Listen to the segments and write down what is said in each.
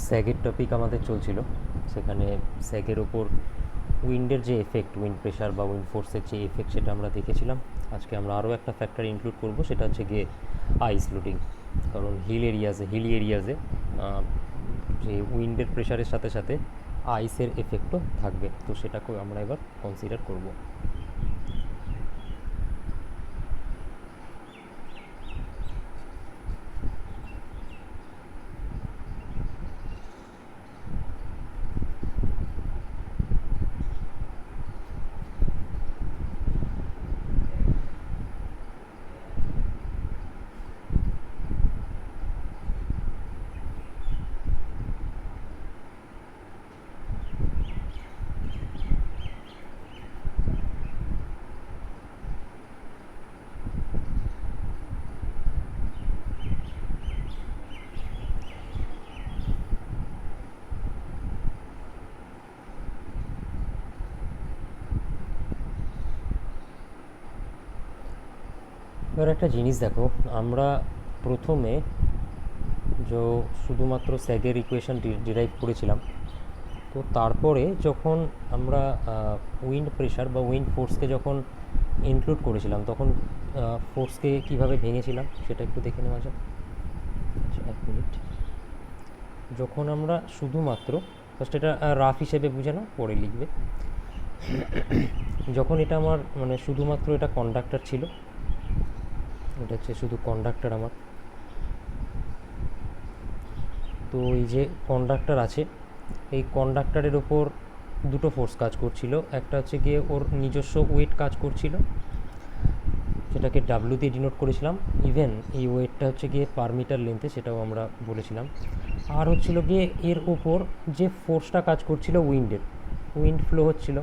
স্যাগের topic আমাদের চলছিল, সেখানে স্যাগের ওপর উইন্ডের যে এফেক্ট, উইন্ড প্রেশার বা উইন্ড ফোর্সের যে এফেক্ট, সেটা আমরা দেখেছিলাম। আজকে আমরা আরও একটা ফ্যাক্টর ইনক্লুড করব, সেটা হচ্ছে গিয়ে আইস লোডিং। কারণ হিলি এরিয়াজে যে উইন্ডের প্রেশারের সাথে সাথে আইসের এফেক্টও থাকবে, তো সেটাকেও আমরা এবার কনসিডার করব। এবার একটা জিনিস দেখো, আমরা প্রথমে শুধুমাত্র স্যাগের ইকুয়েশন ডিরাইভ করেছিলাম, তো তারপরে যখন আমরা উইন্ড প্রেশার বা উইন্ড ফোর্সকে যখন ইনক্লুড করেছিলাম, তখন ফোর্সকে কিভাবে ভেঙেছিলাম সেটা একটু দেখে নেওয়া যাক। আচ্ছা, 1 মিনিট। যখন আমরা শুধুমাত্র ফার্স্ট এটা রাফ হিসেবে বুঝে নাও, পরে লিখবে। যখন এটা আমার মানে শুধুমাত্র এটা কন্ডাক্টর ছিল, এটা হচ্ছে শুধু কন্ডাক্টর আমার, তো এই যে কন্ডাক্টর আছে, এই কন্ডাক্টরের ওপর দুটো ফোর্স কাজ করছিল। একটা হচ্ছে গিয়ে ওর নিজস্ব ওয়েট কাজ করছিল, সেটাকে ডাব্লু দিয়ে ডিনোট করেছিলাম। ইভেন এই ওয়েটটা হচ্ছে গিয়ে পার মিটার লেন্থে, সেটাও আমরা বলেছিলাম। আর হচ্ছিল গিয়ে এর ওপর যে ফোর্সটা কাজ করছিল উইন্ড ফ্লো হচ্ছিল।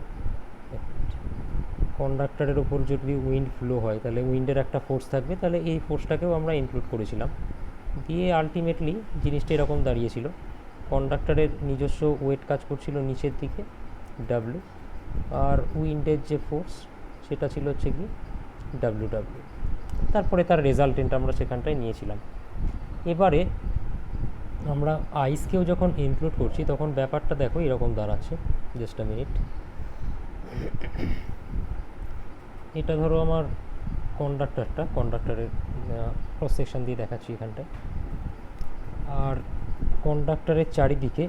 কন্ডাক্টরের ওপর যদি উইন্ড ফ্লো হয়, তাহলে উইন্ডের একটা ফোর্স থাকবে, তাহলে এই ফোর্সটাকেও আমরা ইনক্লুড করেছিলাম। দিয়ে আলটিমেটলি জিনিসটা এরকম দাঁড়িয়েছিল, কন্ডাক্টরের নিজস্ব ওয়েট কাজ করছিল নিচের দিকে ডাব্লু, আর উইন্ডের যে ফোর্স সেটা ছিল হচ্ছে কি ডাব্লু। তারপরে তার রেজাল্টেন্ট আমরা সেখানটায় নিয়েছিলাম। এবারে আমরা আইসকেও যখন ইনক্লুড করছি, তখন ব্যাপারটা দেখো এরকম দাঁড়াচ্ছে। Just a minute. এটা ধরো আমার কন্ডাক্টরের ক্রস সেকশন দিয়ে দেখাচ্ছি এখানটায়। আর কন্ডাক্টরের চারিদিকে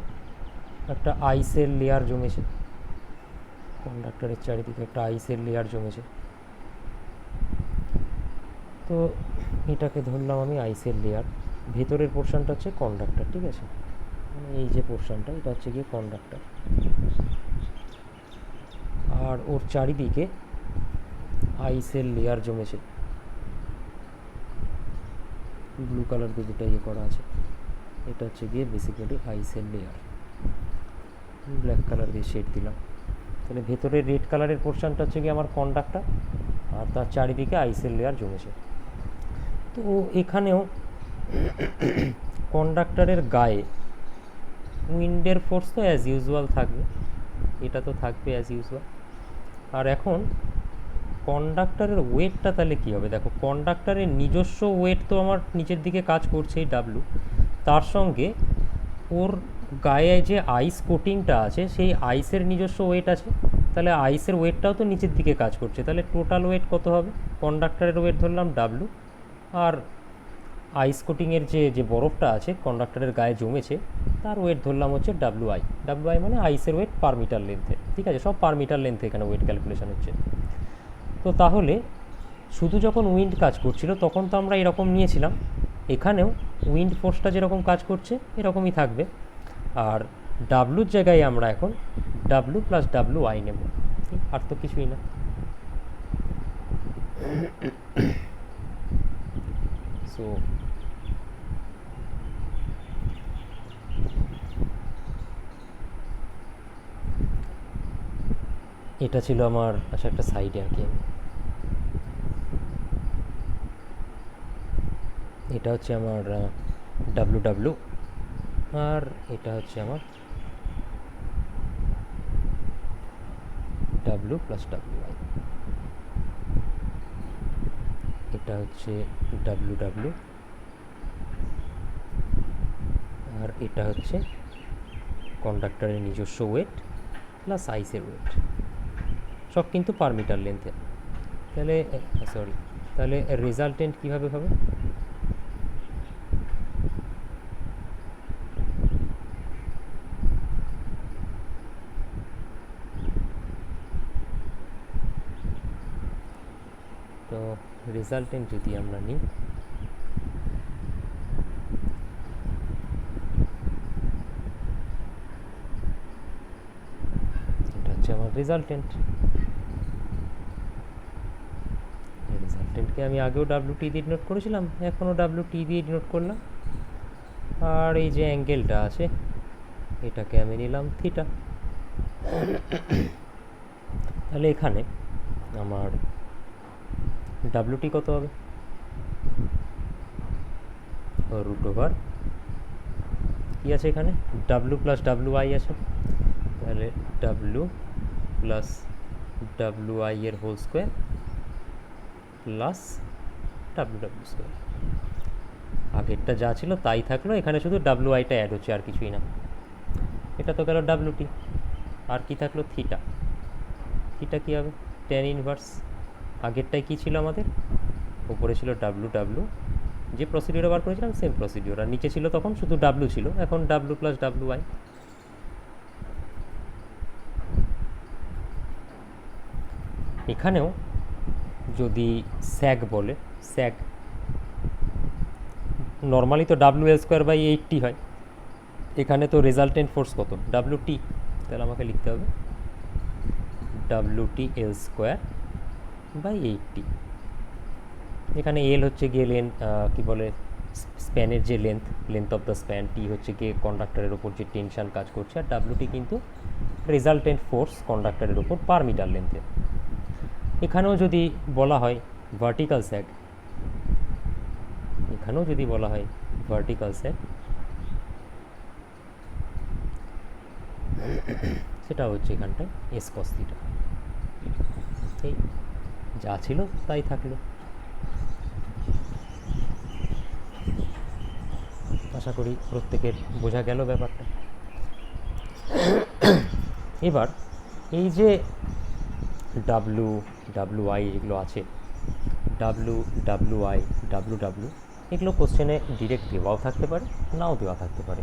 একটা আইসের লেয়ার জমেছে, তো এটাকে ধরলাম আমি আইসের লেয়ার। ভেতরের পোর্শনটা হচ্ছে কন্ডাক্টর, ঠিক আছে? মানে এই যে পোর্শনটা, এটা হচ্ছে গিয়ে কন্ডাক্টর, আর ওর চারিদিকে আইসের লেয়ার জমেছে। ব্লু কালার দিয়ে যেটা করা আছে, এটা হচ্ছে গিয়ে বেসিক্যালি আইসের লেয়ার। ব্ল্যাক কালার দিয়ে শেড দিলাম। তাহলে ভেতরের রেড কালারের পোর্শনটা হচ্ছে গিয়ে আমার কন্ডাক্টর, আর তার চারিদিকে আইসের লেয়ার জমেছে। তো এখানেও কন্ডাক্টরের গায়ে উইন্ডের ফোর্স তো অ্যাজ ইউজুয়াল থাকবে, এটা তো থাকবে অ্যাজ ইউজুয়াল। আর এখন কন্ডাক্টরের ওয়েটটা তাহলে কী হবে? দেখো, কন্ডাক্টরের নিজস্ব ওয়েট তো আমার নিচের দিকে কাজ করছে, এই ডাব্লু, তার সঙ্গে ওর গায়ে যে আইস কোটিংটা আছে, সেই আইসের নিজস্ব ওয়েট আছে, তাহলে আইসের ওয়েটটাও তো নিচের দিকে কাজ করছে। তাহলে টোটাল ওয়েট কত হবে? কন্ডাক্টরের ওয়েট ধরলাম ডাব্লু, আর আইস কোটিংয়ের যে বরফটা আছে কন্ডাক্টরের গায়ে জমেছে, তার ওয়েট ধরলাম হচ্ছে ডাব্লু আই মানে আইসের ওয়েট পার মিটার লেন্থে, ঠিক আছে? সব পার মিটার লেন্থে এখানে ওয়েট ক্যালকুলেশন হচ্ছে। তো তাহলে শুধু যখন উইন্ড কাজ করছিল তখন তো আমরা এরকম নিয়েছিলাম, এখানেও উইন্ড ফোর্সটা যেরকম কাজ করছে এরকমই থাকবে। আর ডাব্লুর জায়গায় আমরা এখন ডাব্লু প্লাস ডাব্লু আই নেব, আর তো কিছুই না। সো এটা ছিল আমার, আচ্ছা একটা সাইডে আঁকি আমি। এটা হচ্ছে আমার ডাব্লু, আর এটা হচ্ছে আমার ডাব্লু প্লাস ডাব্লু আই। এটা হচ্ছে ডাব্লু, আর এটা হচ্ছে কন্ডাক্টরের নিজস্ব ওয়েট প্লাস আইসের ওয়েট, সব কিন্তু পার মিটার লেন্থে। তাহলে সরি, তাহলে রেজাল্টেন্ট কীভাবে হবে? তো রেজাল্টেন্ট যদি আমরা নিই, এটা হচ্ছে আমার রেজাল্টেন্ট। রেজাল্টেন্টকে আমি আগেও ডাব্লিউটি দিয়ে ডিনোট করেছিলাম, এখনও ডাব্লিউটি দিয়ে ডিনোট করলাম। আর এই যে অ্যাঙ্গেলটা আছে এটাকে আমি নিলাম থিটা। তাহলে এখানে আমার ডাব্লিউটি কত হবে? রুট ওভার কী আছে এখানে, ডাব্লু প্লাস ডাব্লু আই আছে, তাহলে ডাব্লু প্লাস ডাব্লু আই এর whole square plus W W square. আগেরটা যা ছিল তাই থাকলো, এখানে শুধু ডাব্লু আইটা অ্যাড হচ্ছে, আর কিছুই না। এটা তো গেল ডাব্লুটি, আর কি থাকলো থিটা। থিটা কী হবে? Ten inverse. আগেরটাই কী ছিল আমাদের? উপরে ছিল ডাব্লু ডাব্লু, যে প্রসিডিওরে বার করেছিলাম সেম প্রসিডিওর, আর নিচে ছিল তখন শুধু ডাব্লু ছিল, এখন ডাব্লু প্লাস ডাব্লু আই। এখানেও যদি স্যাগ বলে, স্যাগ নর্মালি তো ডাব্লু এল স্কোয়ার বাই 80 হয়, এখানে তো রেজাল্টেন্ট ফোর্স কত? W T. তাহলে আমাকে লিখতে হবে W T L square by 80। এখানে এল হচ্ছে গিয়ে কী বলে স্প্যানের যে length of the span, T হচ্ছে গিয়ে কন্ডাক্টরের ওপর যে টেনশান কাজ করছে, আর ডাব্লুটি কিন্তু রেজাল্টেন্ট ফোর্স কন্ডাক্টরের ওপর পার মিটার লেন্থে। এখানেও যদি বলা হয় ভার্টিক্যাল স্যাগ, এখানেও যদি বলা হয় ভার্টিক্যাল স্যাগ, সেটা হচ্ছে এখানটায় এস কস থিটা। এই যা ছিল তাই থাকলো। আশা করি প্রত্যেকের বোঝা গেল ব্যাপারটা। এবার এই যে ডাব্লু ডাব্লু আই যেগুলো আছে, W W I W W, এগুলো কোশ্চেনে ডিরেক্ট দেওয়াও থাকতে পারে, নাও দেওয়া থাকতে পারে।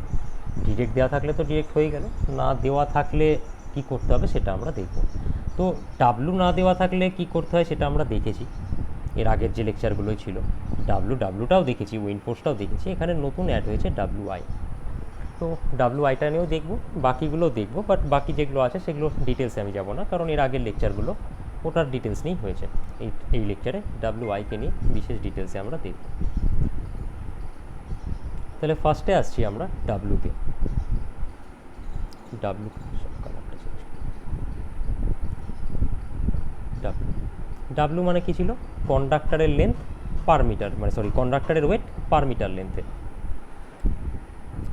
ডিরেক্ট দেওয়া থাকলে তো ডিরেক্ট হয়ে গেল, না দেওয়া থাকলে কি করতে হবে সেটা আমরা দেখব। তো ডাব্লু না দেওয়া থাকলে কি করতে হয় সেটা আমরা দেখেছি এর আগের যে লেকচারগুলোই ছিল। ডাব্লুটাও দেখেছি, উইন্ড ফোর্সটাও দেখেছি, এখানে নতুন অ্যাড হয়েছে ডাব্লু আই। তো ডাব্লু আইটা নিয়েও দেখব, বাকিগুলোও দেখব, বাট বাকি যেগুলো আছে সেগুলো ডিটেলসে আমি যাব না, কারণ এর আগের লেকচারগুলো ওটার ডিটেলস নিয়েই হয়েছে। এই লেকচারে ডাব্লু আইকে নিয়ে বিশেষ ডিটেলসে আমরা দেখব। তাহলে ফার্স্টে আসছি আমরা ডাব্লুতে। ডাব্লু ডাব্লু মানে কি ছিল? কন্ডাক্টরের লেন্থ পার মিটার, মানে সরি কন্ডাক্টরের ওয়েট পার মিটার লেন্থে,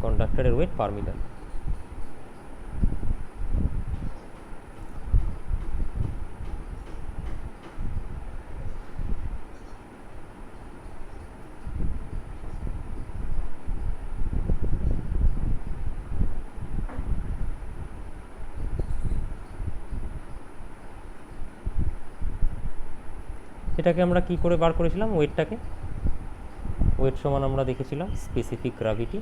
কন্ডাক্টরের ওয়েট পার মিটার। এটাকে আমরা কি করে বার করেছিলাম? ওয়েটটাকে, ওয়েট সমান আমরা দেখেছিলাম স্পেসিফিক গ্র্যাভিটি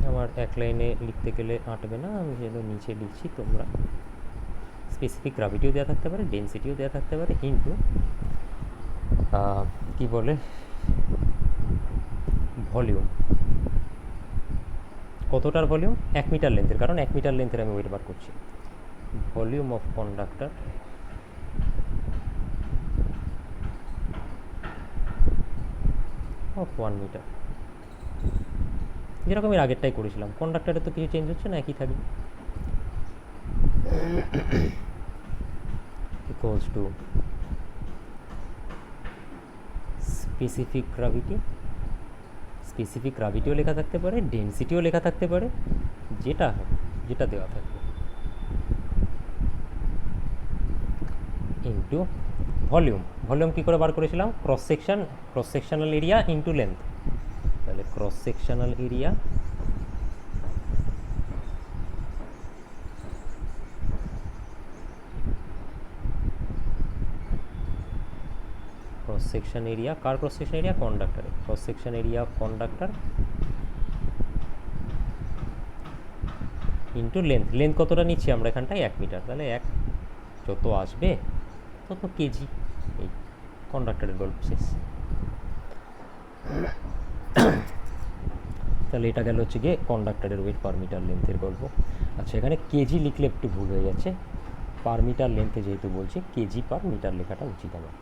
আমার এক লাইনে লিখতে গেলে আঁটবে না, আমি যেন নিচে লিখছি, তোমরা স্পেসিফিক গ্র্যাভিটিও দেওয়া থাকতে পারে, ডেন্সিটিও দেওয়া থাকতে পারে, কিন্তু কি বলে ভলিউম, কতটার ভলিউম? 1 মিটার লেন্থের, কারণ 1 মিটার লেন্থের আমি ওয়েট বার করছি। Volume of conductor of 1 metre, যেরকম এর আগেরটাই করেছিলাম। কন্ডাক্টরে তো কিছু চেঞ্জ হচ্ছে না, একই থাকবে। Equals to specific gravity, specific গ্র্যাভিটিও লেখা থাকতে পারে, ডেন্সিটিও লেখা থাকতে পারে, যেটা দেওয়া থাকবে, ইন্টু ভলিউম। ভলিউম কী করে বার করেছিলাম? Cross sectional area into length. তাহলে cross sectional area cross section area कार cross section area conductor cross section area of conductor into length length कतटा নিচ্ছি আমরা এখানটায় 1 মিটার তাহলে 1 যত আসবে তত কেজি এই কন্ডাক্টরের গল্প শেষ তাহলে এটা গেল হচ্ছে গিয়ে কন্ডাক্টরের ওয়েট পার মিটার লেন্থের গল্প আচ্ছা এখানে কেজি লিখলে একটু ভুল হয়ে যাচ্ছে পার মিটার লেন্থে যেহেতু বলছি কেজি পার মিটার লেখাটা উচিত আমার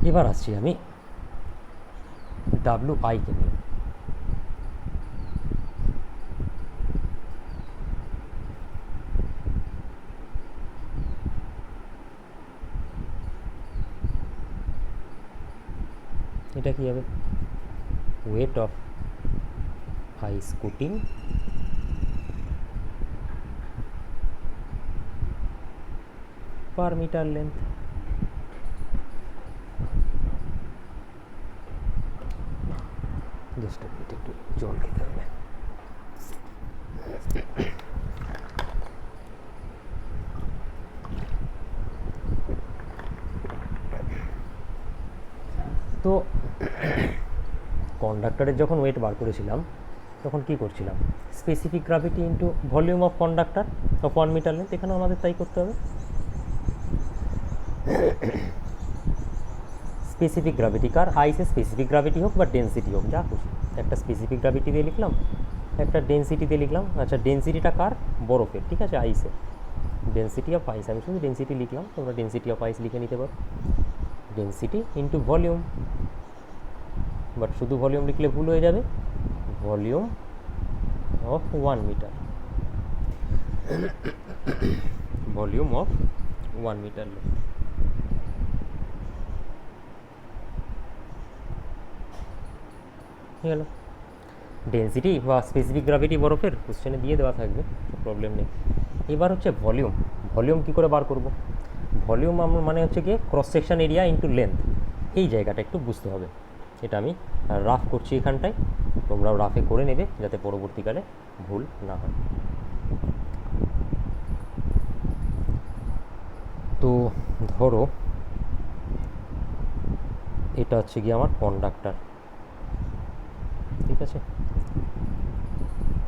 এবার আসছি আমি WI কে নিয়ে এটা কি হবে weight of ice coating per metre length just একটু জল খেতে হবে তো কন্ডাক্টরের যখন ওয়েট বার করেছিলাম তখন কি করছিলাম specific gravity into volume of conductor of 1 metre length এখানেও আমাদের তাই করতে হবে স্পেসিফিক গ্র্যাভিটি কার আইসে স্পেসিফিক গ্র্যাভিটি হোক বা ডেন্সিটি হোক যা খুশি একটা স্পেসিফিক গ্র্যাভিটি দিয়ে লিখলাম একটা ডেন্সিটি দিয়ে লিখলাম আচ্ছা ডেন্সিটিটা কার বরফের ঠিক আছে আইসে ডেন্সিটি অফ আইস আমি শুধু ডেন্সিটি লিখলাম তোমরা ডেন্সিটি অফ আইস লিখে নিতে পারো ডেন্সিটি ইন্টু ভলিউম বাট শুধু ভলিউম লিখলে ভুল হয়ে যাবে volume of 1 metre volume of 1 metre length হয়ে গেল ডেন্সিটি বা স্পেসিফিক গ্র্যাভিটি বরফের কোশ্চেনে দিয়ে দেওয়া থাকবে প্রবলেম নেই এবার হচ্ছে ভলিউম ভলিউম কী করে বার করব ভলিউম আমার মানে হচ্ছে গিয়ে cross section area into length এই জায়গাটা একটু বুঝতে হবে এটা আমি রাফ করছি এখানটায় তোমরাও রাফে করে নেবে যাতে পরবর্তীকালে ভুল না হয় তো ধরো এটা হচ্ছে গিয়ে আমার কন্ডাক্টর ঠিক আছে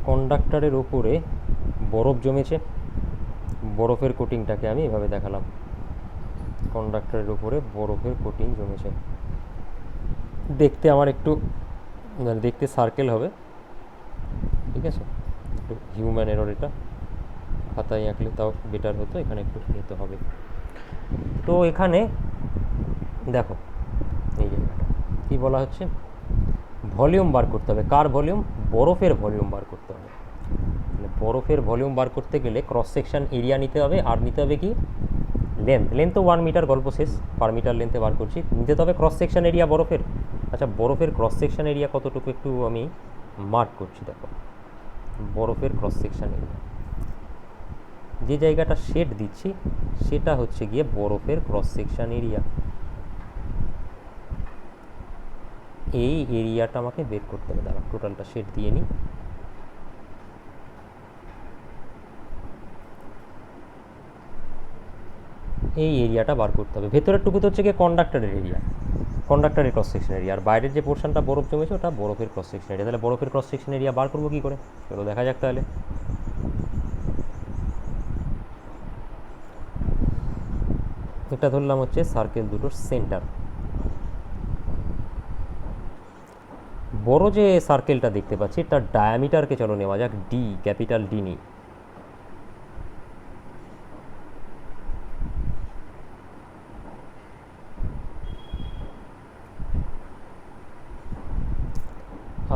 কন্ডাক্টরের ওপরে বরফ জমেছে বরফের কোটিংটাকে আমি এভাবে দেখালাম কন্ডাক্টরের উপরে বরফের কোটিং জমেছে দেখতে আমার একটু দেখতে সার্কেল হবে ঠিক আছে একটু হিউম্যান এরর এটা খাতায় আঁকলে তাও বেটার হতো এখানে একটু নিতে হবে তো এখানে দেখো এই জায়গাটা কী বলা হচ্ছে ভলিউম বার করতে হবে কার ভলিউম বরফের ভলিউম বার করতে হবে বরফের ভলিউম বার করতে গেলে ক্রস সেকশন এরিয়া নিতে হবে আর নিতে হবে কি লেন্থ তো 1 মিটার গল্প শেষ পার মিটার লেন্থে বার করছি নিতে হবে ক্রস সেকশন এরিয়া বরফের আচ্ছা বরফের ক্রস সেকশন এরিয়া কতটুকু একটু আমি মার্ক করছি দেখো বরফের ক্রস সেকশন এরিয়া যে জায়গাটা শেড দিচ্ছি সেটা হচ্ছে গিয়ে বরফের ক্রস সেকশন এরিয়া এই এরিয়াটা আমাকে বের করতে হবে দাঁড়া টোটালটা শেড দিয়ে নিই এই এরিয়াটা বার করতে হবে ভেতরের টুকু তো হচ্ছে গিয়ে কন্ডাক্টরের এরিয়া কন্ডাক্টরের ক্রস সেকশন এরিয়া আর বাইরের যে পোর্শনটা বরফ জমেছে ওটা বরফের ক্রস সেকশন এরিয়া তাহলে বরফের ক্রস সেকশন এরিয়া বার করবো কী করে চলো দেখা যাক তাহলে এটা ধরলাম হচ্ছে সার্কেল দুটোর সেন্টার বড় যে সার্কেলটা দেখতে পাচ্ছি তার ডায়ামিটারকে চলো নেওয়া যাক ডি ক্যাপিটাল ডি নিই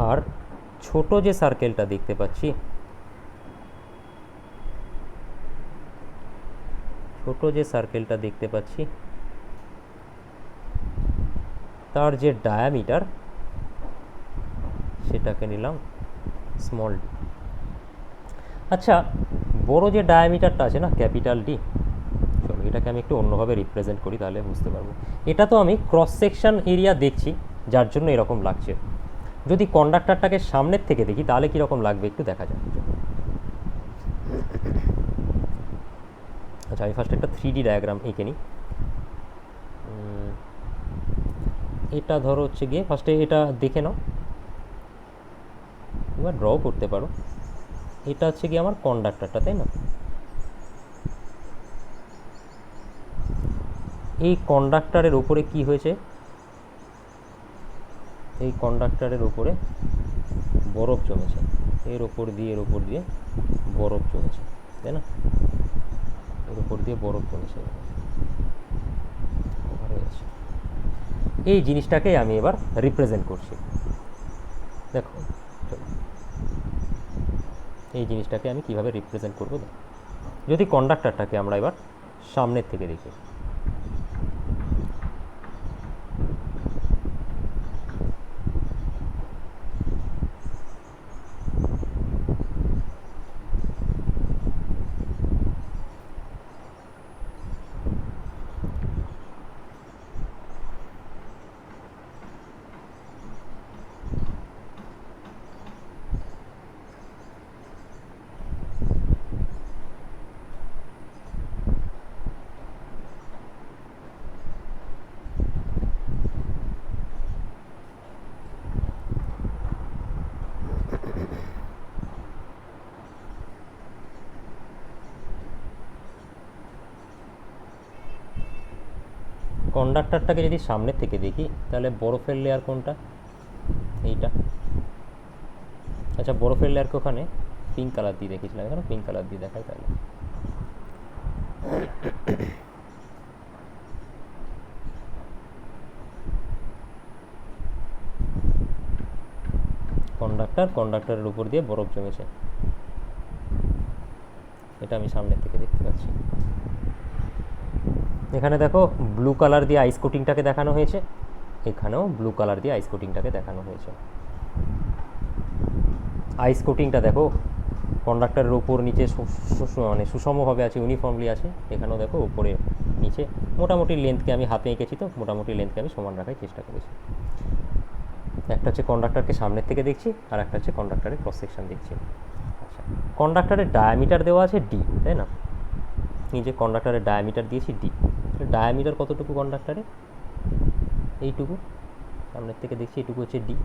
আর ছোট যে সার্কেলটা দেখতে পাচ্ছি তার যে ডায়ামিটার সেটাকে নিলাম স্মল ডি আচ্ছা, বড় যে ডায়ামিটারটা আছে না, ক্যাপিটাল ডি, চলো এটাকে আমি একটু অন্যভাবে রিপ্রেজেন্ট করি, তাহলে বুঝতে পারবো। এটা তো আমি ক্রস সেকশন এরিয়া দেখছি, যার জন্য এরকম লাগছে। যদি কন্ডাক্টরটাকে সামনের থেকে দেখি তাহলে কীরকম লাগবে একটু দেখা যাক। আচ্ছা, আমি ফার্স্ট একটা 3D ডায়াগ্রাম এঁকে নিই। এটা ধরো হচ্ছে গিয়ে ফার্স্টে এটা দেখে নাও, এবার ড্র করতে পারো। এটা হচ্ছে গিয়ে আমার কন্ডাক্টরটা, তাই না? এই কন্ডাক্টরের ওপরে কি হয়েছে? এই কন্ডাক্টরের ওপরে বরফ জমেছে, এর ওপর দিয়ে বরফ জমেছে, তাই না? এর ওপর দিয়ে বরফ জমেছে, এই জিনিসটাকে আমি এবার রিপ্রেজেন্ট করছি। দেখো, এই জিনিসটাকে আমি কিভাবে রিপ্রেজেন্ট করবো। যদি কন্ডাক্টরটাকে আমরা এবার সামনের থেকে দেখি, কন্ডাক্টরটাকে যদি সামনের থেকে দেখি তাহলে বরফের লেয়ার কোনটা? এইটা। আচ্ছা, বরফের লেয়ারকে ওখানে পিঙ্ক কালার দিয়ে দেখেছিলাম, এখানে পিঙ্ক কালার দিয়ে দেখাই তাহলে। কন্ডাক্টরের উপর দিয়ে বরফ জমেছে, এটা আমি সামনের থেকে দেখতে পাচ্ছি। এখানে দেখো ব্লু কালার দিয়ে আইস কোটিংটাকে দেখানো হয়েছে, এখানেও ব্লু কালার দিয়ে আইস কোটিংটাকে দেখানো হয়েছে। আইস কোটিংটা দেখো কন্ডাক্টরের ওপর নিচে মানে সুষমভাবে আছে, ইউনিফর্মলি আছে। এখানেও দেখো উপরে নিচে মোটামুটি লেন্থকে আমি হাতে এঁকেছি, তো মোটামুটি লেন্থকে আমি সমান রাখার চেষ্টা করেছি। একটা হচ্ছে কন্ডাক্টরকে সামনের থেকে দেখছি, আর একটা হচ্ছে কন্ডাক্টরের ক্রস সেকশন দেখছি। আচ্ছা, কন্ডাক্টরের ডায়ামিটার দেওয়া আছে ডি, তাই না? এই যে কন্ডাক্টরের ডায়ামিটার দিয়েছি ডি, ডায়ামিটার কতটুকু কন্ডাক্টরে? এইটুকু, সামনের থেকে দেখছি এইটুকু হচ্ছে ডি।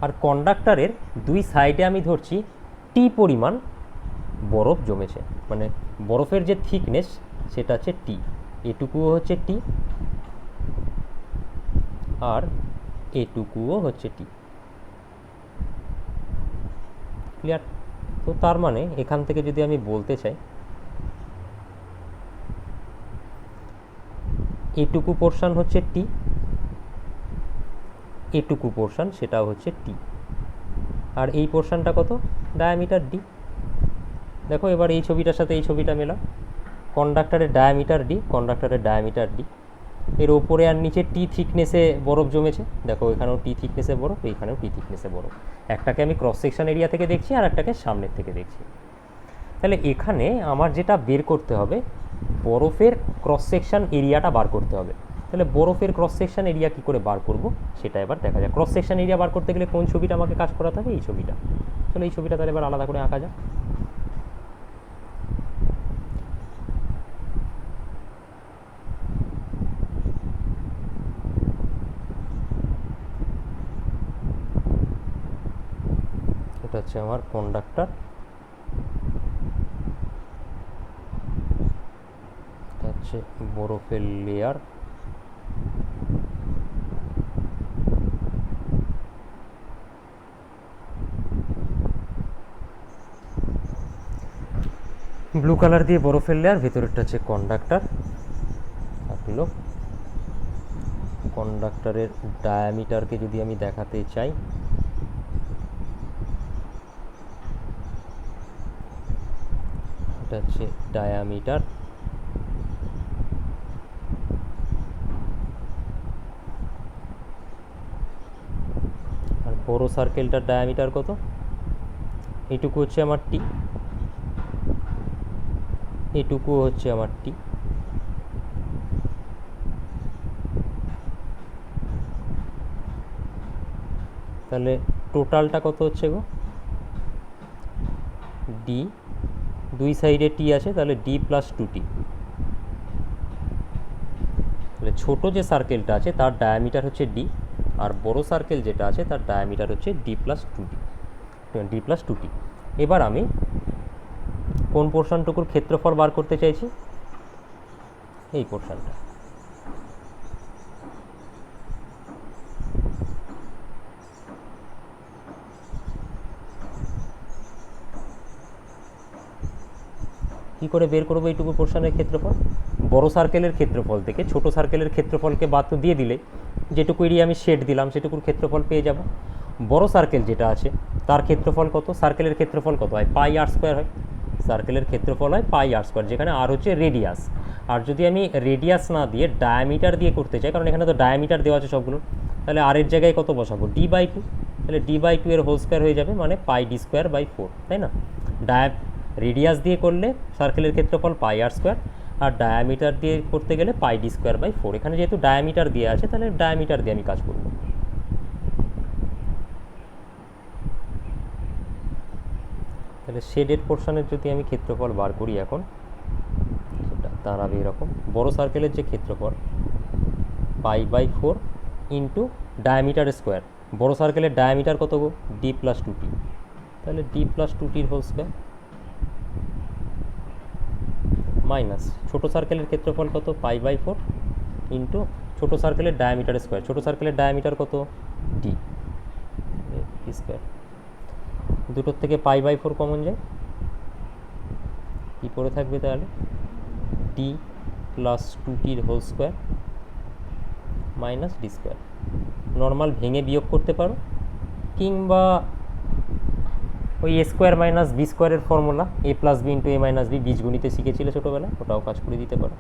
আর কন্ডাক্টরের দুই সাইডে আমি ধরছি টি পরিমাণ বরফ জমেছে, মানে বরফের যে থিকনেস সেটা হচ্ছে টি, এটুকুও হচ্ছে টি, আর এটুকুও হচ্ছে টি। ক্লিয়ার? তো তার মানে এখান থেকে যদি আমি বলতে চাই এটুকু পোর্শন হচ্ছে টি, এটুকু পোর্শন সেটা হচ্ছে টি, আর এই পোর্শনটা কত? Diameter D. দেখো এবার এই ছবিটার সাথে এই ছবিটা মেলা, কন্ডাক্টরের ডায়ামিটার ডি, কন্ডাক্টরের ডায়ামিটার ডি, এর ওপরে আর নিচে টি থিকনেসে বরফ জমেছে। দেখো এখানেও টি থিকনেসে বরফ, এইখানেও টি থিকনেসে বরফ। একটাকে আমি ক্রস সেকশন এরিয়া থেকে দেখছি, আর একটাকে সামনের থেকে দেখছি। তাহলে এখানে আমার যেটা বের করতে হবে, বরফের ক্রস সেকশন এরিয়াটা বার করতে হবে। তাহলে বরফের ক্রস সেকশন এরিয়া কী করে বার করব সেটা এবার দেখা যায়। ক্রস সেকশন এরিয়া বার করতে গেলে কোন ছবিটা আমাকে কাজ করাতে হবে? এই ছবিটা। চলো এই ছবিটা তাহলে এবার আলাদা করে আঁকা যাক। এটা হচ্ছে আমার কন্ডাক্টর, এটা হচ্ছে বরফের লেয়ার, ব্লু কালার দিয়ে বরফের লেয়ার, ভেতরেরটা হচ্ছে কন্ডাক্টর। থাকলো কন্ডাক্টরের ডায়ামিটারকে যদি আমি দেখাতে চাই, এটা হচ্ছে ডায়ামিটার, আর বড় সার্কেলটার ডায়ামিটার কত? এইটুকু হচ্ছে আমার টি, এটুকু হচ্ছে আমার টি। তাহলে টোটালটা কত হচ্ছে গো? ডি, দুই সাইডে টি আছে, তাহলে ডি প্লাস টু টি। তাহলে ছোটো যে সার্কেলটা আছে তার ডায়ামিটার হচ্ছে ডি, আর বড় সার্কেল যেটা আছে তার ডায়ামিটার হচ্ছে D plus two D, D plus two T. এবার আমি কোন পোর্শনটুকুর ক্ষেত্রফল বার করতে চাইছি? এই পোর্শনটা। কী করে বের করবো এইটুকু পোর্শনের ক্ষেত্রফল? বড় সার্কেলের ক্ষেত্রফল থেকে ছোট সার্কেলের ক্ষেত্রফলকে বাদ দিয়ে দিলে যেটুকু এরিয়া আমি শেড দিলাম সেটুকুর ক্ষেত্রফল পেয়ে যাব। বড় সার্কেল যেটা আছে তার ক্ষেত্রফল কত? সার্কেলের ক্ষেত্রফল কত হয়? পাই আর স্কোয়ার হয়। সার্কেলের ক্ষেত্রফল হয় পাই আর স্কোয়ার, যেখানে আর হচ্ছে রেডিয়াস। আর যদি আমি রেডিয়াস না দিয়ে ডায়ামিটার দিয়ে করতে চাই, কারণ এখানে তো ডায়ামিটার দেওয়া আছে সবগুলো, তাহলে আর এর জায়গায় কত বসাবো? D by two. তাহলে ডি বাই টু এর হোল স্কোয়ার হয়ে যাবে, মানে pi D square by four, তাই না? রেডিয়াস দিয়ে করলে সার্কেলের ক্ষেত্রফল পাই আর স্কোয়ার, আর ডায়ামিটার দিয়ে করতে গেলে পাই ডি স্কোয়ার বাই ফোর। এখানে যেহেতু ডায়ামিটার দিয়ে আছে তাহলে ডায়ামিটার দিয়ে আমি কাজ করব। তাহলে শেডেড পোর্শনের যদি আমি ক্ষেত্রফল বার করি এখন, সেটা দাঁড়াবে এরকম। বড় সার্কেলের যে ক্ষেত্রফল pi by four into diameter square. বড় সার্কেলের ডায়ামিটার কত গো? D plus two T. তাহলে ডি প্লাস টু টির হোল স্কোয়ার মাইনাস ছোটো সার্কেলের ক্ষেত্রফল কত? পাই বাই ফোর ইন্টু ছোটো সার্কেলের ডায়ামিটার স্কোয়ার। ছোটো সার্কেলের ডায়ামিটার কত? D square. দুটোর থেকে পাই বাই ফোর কমন যায়, কী পড়ে থাকবে তাহলে? ডি প্লাস টু টির whole square minus D square. Normal ভেঙে বিয়োগ করতে পারো, কিংবা ওই এ স্কোয়ার মাইনাস বি স্কোয়ারের formula, A plus B into A minus B, বীজগণিতে শিখেছিলে ছোটোবেলায়, ওটাও কাজ করে দিতে পারো।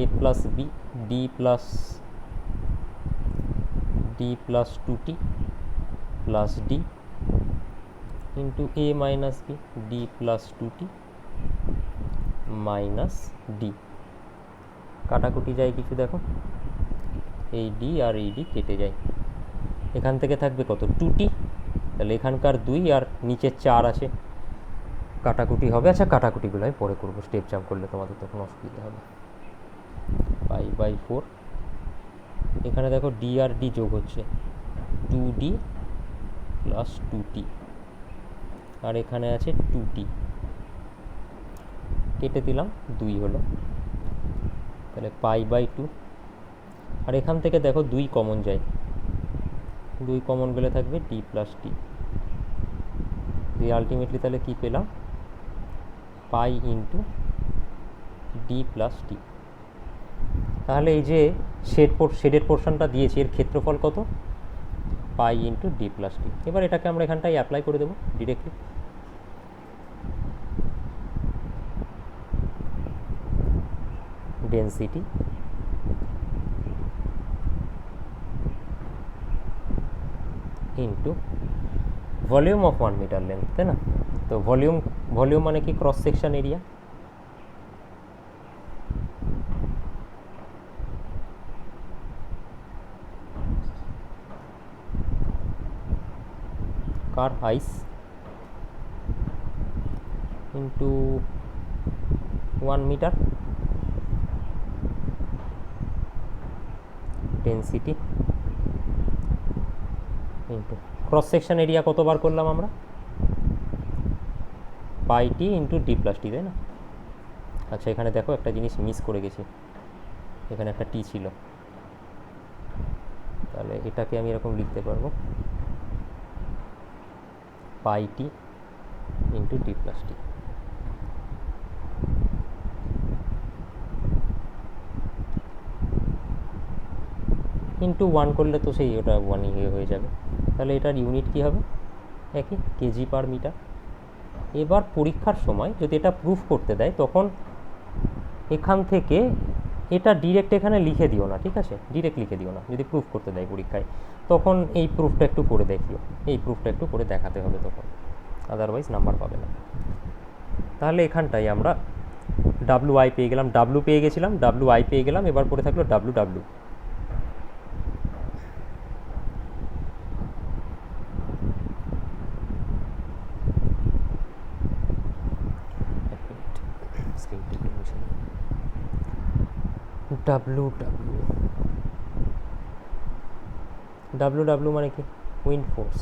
A plus B D plus two T plus D into A minus B D plus two T minus D. কাটাকুটি যায় কিছু, দেখো এই ডি আর এই ডি কেটে যায়, এখান থেকে থাকবে কত? Two T. তাহলে এখানকার দুই আর নিচের চার আছে, কাটাকুটি হবে। আচ্ছা, কাটাকুটিগুলো আমি পরে করবো, স্টেপ জাম্প করলে তোমাদের তখন অসুবিধা হবে। পাই বাই ফোর, এখানে দেখো ডি আর ডি যোগ হচ্ছে, টু ডি প্লাস টু টি, আর এখানে আছে টু টি, কেটে দিলাম, দুই হলো। তাহলে পাই বাই টু, আর এখান থেকে দেখো দুই কমন যায়, দুই কমন গেলে থাকবে ডি প্লাস টি। আলটিমেটলি তাহলে কী পেলাম? Pi into D plus T. তাহলে এই যে শেডের পোর্শনটা দিয়েছি, এর ক্ষেত্রফল কত? Pi into D plus T. এবার এটাকে আমরা এখানটায় অ্যাপ্লাই করে দেবো directly. Density into volume of 1 metre length, তাই না? তো ভলিউম মানে কি? Cross section area. কার? আইস into 1 metre, density into cross section area কতবার করলাম আমরা? Pi T into D plus T, তাই না? আচ্ছা, এখানে দেখো একটা জিনিস মিস করে গেছি, এখানে একটা টি ছিল, তাহলে এটাকে আমি এরকম লিখতে পারবো, পাই টি ইন্টু ডি প্লাস টি। ইন্টু 1 করলে তো সেই ওটা 1 হয়ে যাবে। তাহলে এটার ইউনিট কী হবে? একই, কেজি পার মিটার। এবার পরীক্ষার সময় যদি এটা প্রুফ করতে দেয়, তখন এখান থেকে এটা ডিরেক্ট এখানে লিখে দিও না, ঠিক আছে? ডিরেক্ট লিখে দিও না যদি প্রুফ করতে দেয় পরীক্ষায়, তখন এই প্রুফটা একটু করে দেখিও, এই প্রুফটা একটু করে দেখাতে হবে তখন। আদারওয়াইজ নাম্বার পাবে না। তাহলে এখানটাই আমরা ডাব্লু আই পেয়ে গেলাম, ডাব্লু পেয়ে গেছিলাম, ডাব্লু আই পেয়ে গেলাম, এবার পড়ে থাকলো W W. W W W W মানে কি? Wind force.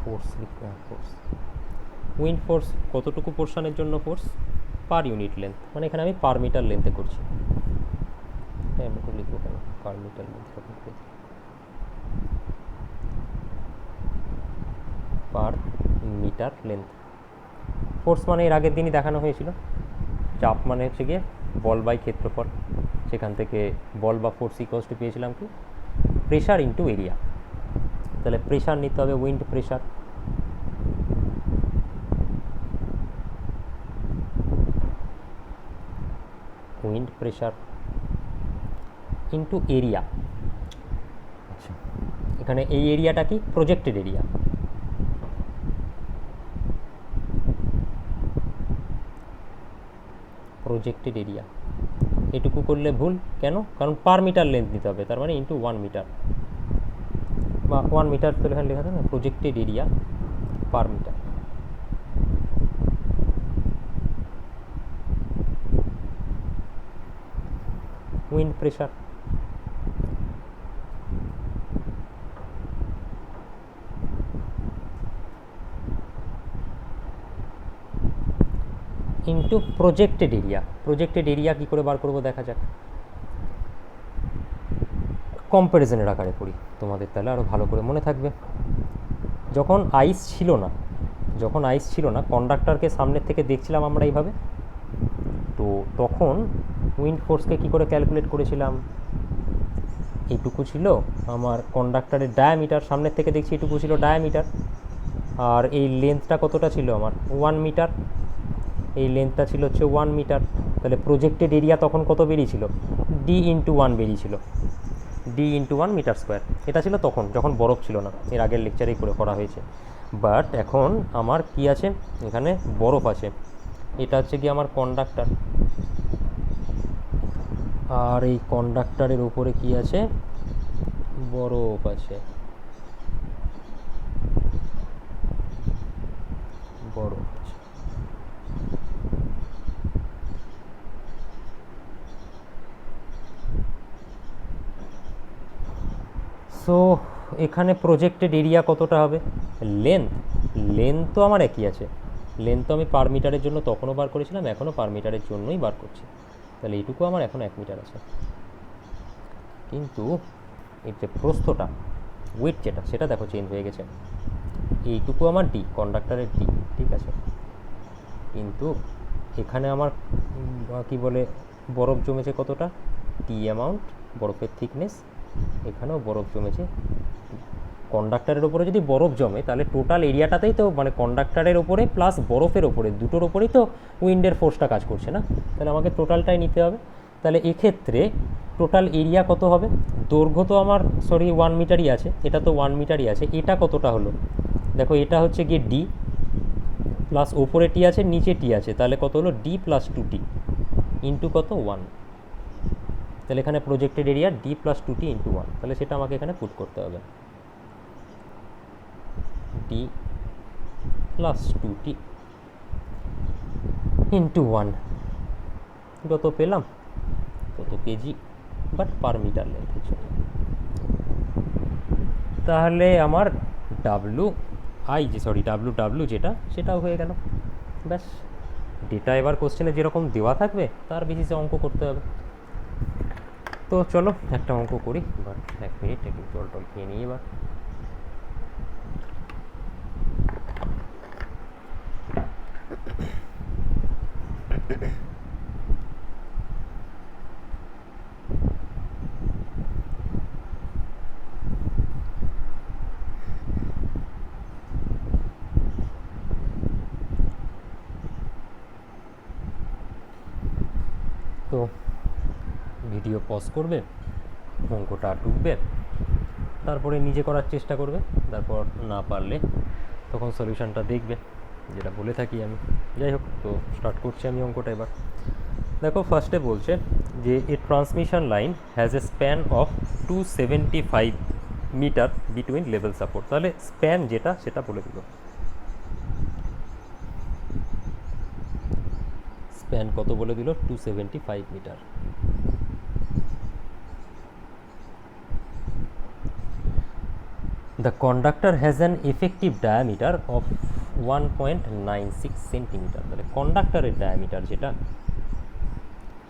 Force force wind force কতটুকু পোর্শনের জন্য ফোর্স? পার ইউনিট লেন্থ, মানে এখানে আমি পার মিটার লেন্থে করছি। আমি একটু লিখবো কেন per metre length, per metre length. Force মানে এর আগের দিনই দেখানো হয়েছিল, চাপ মানে হচ্ছে গিয়ে বল বাই ক্ষেত্রফল, সেখান থেকে বল বা ফোর্স ইকুয়ালস টু পেয়েছিলাম কি প্রেশার ইন্টু এরিয়া। তাহলে প্রেশার নিতে হবে, wind pressure, wind pressure into area. আচ্ছা, এখানে এই এরিয়াটা কি? Projected area. প্রজেক্টেড এরিয়া এটুকু করলে ভুল কেন? কারণ পার মিটার লেন্থ নিতে হবে, তার মানে ইন্টু 1 মিটার বা 1 মিটার, তো এখানে লেখা থাকে না projected area per metre. Wind pressure into projected area. Projected area কী করে বার করবো দেখা যাক। কম্প্যারিজনের আকারে পড়ি তোমাদের, তাহলে আরও ভালো করে মনে থাকবে। যখন আইস ছিল না কন্ডাক্টরকে সামনের থেকে দেখছিলাম আমরা এইভাবে, তো তখন উইন্ড ফোর্সকে কী করে ক্যালকুলেট করেছিলাম? এইটুকু ছিল আমার কন্ডাক্টরের ডায়ামিটার, সামনের থেকে দেখছি এইটুকু ছিল ডায়ামিটার, আর এই লেন্থটা কতটা ছিল আমার? 1 মিটার। এই লেন্থটা ছিল হচ্ছে 1 মিটার। তাহলে প্রজেক্টেড এরিয়া তখন কত বেরিয়েছিল? ডি ইন্টু 1 বেরিয়েছিল, ডি ইন্টু 1 মিটার স্কোয়ার। এটা ছিল তখন, যখন বরফ ছিল না, এর আগের লেকচারেই করে করা হয়েছে। বাট এখন আমার কি আছে? এখানে বরফ আছে। এটা হচ্ছে কি আমার কন্ডাক্টর, আর এই কন্ডাক্টরের উপরে কি আছে? বরফ আছে, বরফ আছে। সো এখানে প্রজেক্টেড এরিয়া কতটা হবে? লেন্থ তো আমার একই আছে, লেন্থ তো আমি পার মিটারের জন্য তখনও বার করেছিলাম, এখনও পার মিটারের জন্যই বার করছি। তাহলে এইটুকু আমার এখন 1 মিটার আছে, কিন্তু এর যে প্রস্থটা, ওয়েট যেটা, সেটা দেখো চেঞ্জ হয়ে গেছে। এইটুকু আমার ডি, কন্ডাক্টরের ডি, ঠিক আছে, কিন্তু এখানে আমার কি বলে বরফ জমেছে কতটা? টি অ্যামাউন্ট, বরফের থিকনেস। এখানেও বরফ জমেছে। কন্ডাক্টরের ওপরে যদি বরফ জমে তাহলে টোটাল এরিয়াটাতেই তো, মানে কন্ডাক্টরের ওপরে প্লাস বরফের ওপরে, দুটোর ওপরেই তো উইন্ডের ফোর্সটা কাজ করছে না? তাহলে আমাকে টোটালটাই নিতে হবে। তাহলে এক্ষেত্রে টোটাল এরিয়া কত হবে? দৈর্ঘ্য তো আমার 1 মিটারই আছে, এটা তো 1 মিটারই আছে, এটা কতটা হলো? দেখো এটা হচ্ছে গিয়ে ডি প্লাস ওপরে টি আছে, নিচে টি আছে, তাহলে কত হলো? ডি প্লাস 2টি ইন্টু কত? 1। তাহলে এখানে প্রজেক্টেড এরিয়া ডি প্লাস 2টি ইন্টু 1, তাহলে সেটা আমাকে এখানে পুট করতে হবে, ডি প্লাস 2টি ইন্টু 1। যত পেলাম তত কেজি, বাট পার মিটার লেন্থের জন্য। তাহলে আমার ডাব্লু ডাব্লু যেটা, সেটাও হয়ে গেল। ব্যাস, ডেটা এবার কোশ্চেনে যেরকম দেওয়া থাকবে তার বেসিসে অঙ্ক করতে হবে। তো চলো একটা অঙ্ক করি এবার। 1 মিনিট, একটু জল টল খেয়ে নিই এবার। তো ভিডিও পজ করবে, অঙ্কটা ডুববে, তারপরে নিজে করার চেষ্টা করবে, তারপর না পারলে তখন সলিউশনটা দেখবে, যেটা বলে থাকি আমি। যাই হোক, তো স্টার্ট করছি আমি অঙ্কটা এবার। দেখো ফার্স্টে বলছে যে a transmission line has a span of 275 metre between level support. তাহলে স্প্যান যেটা সেটা বলে দিল, স্প্যান কত বলে দিল, 275 metre. The conductor has an effective diameter of 1.96 centimetre. তাহলে কন্ডাক্টরের ডায়ামিটার যেটা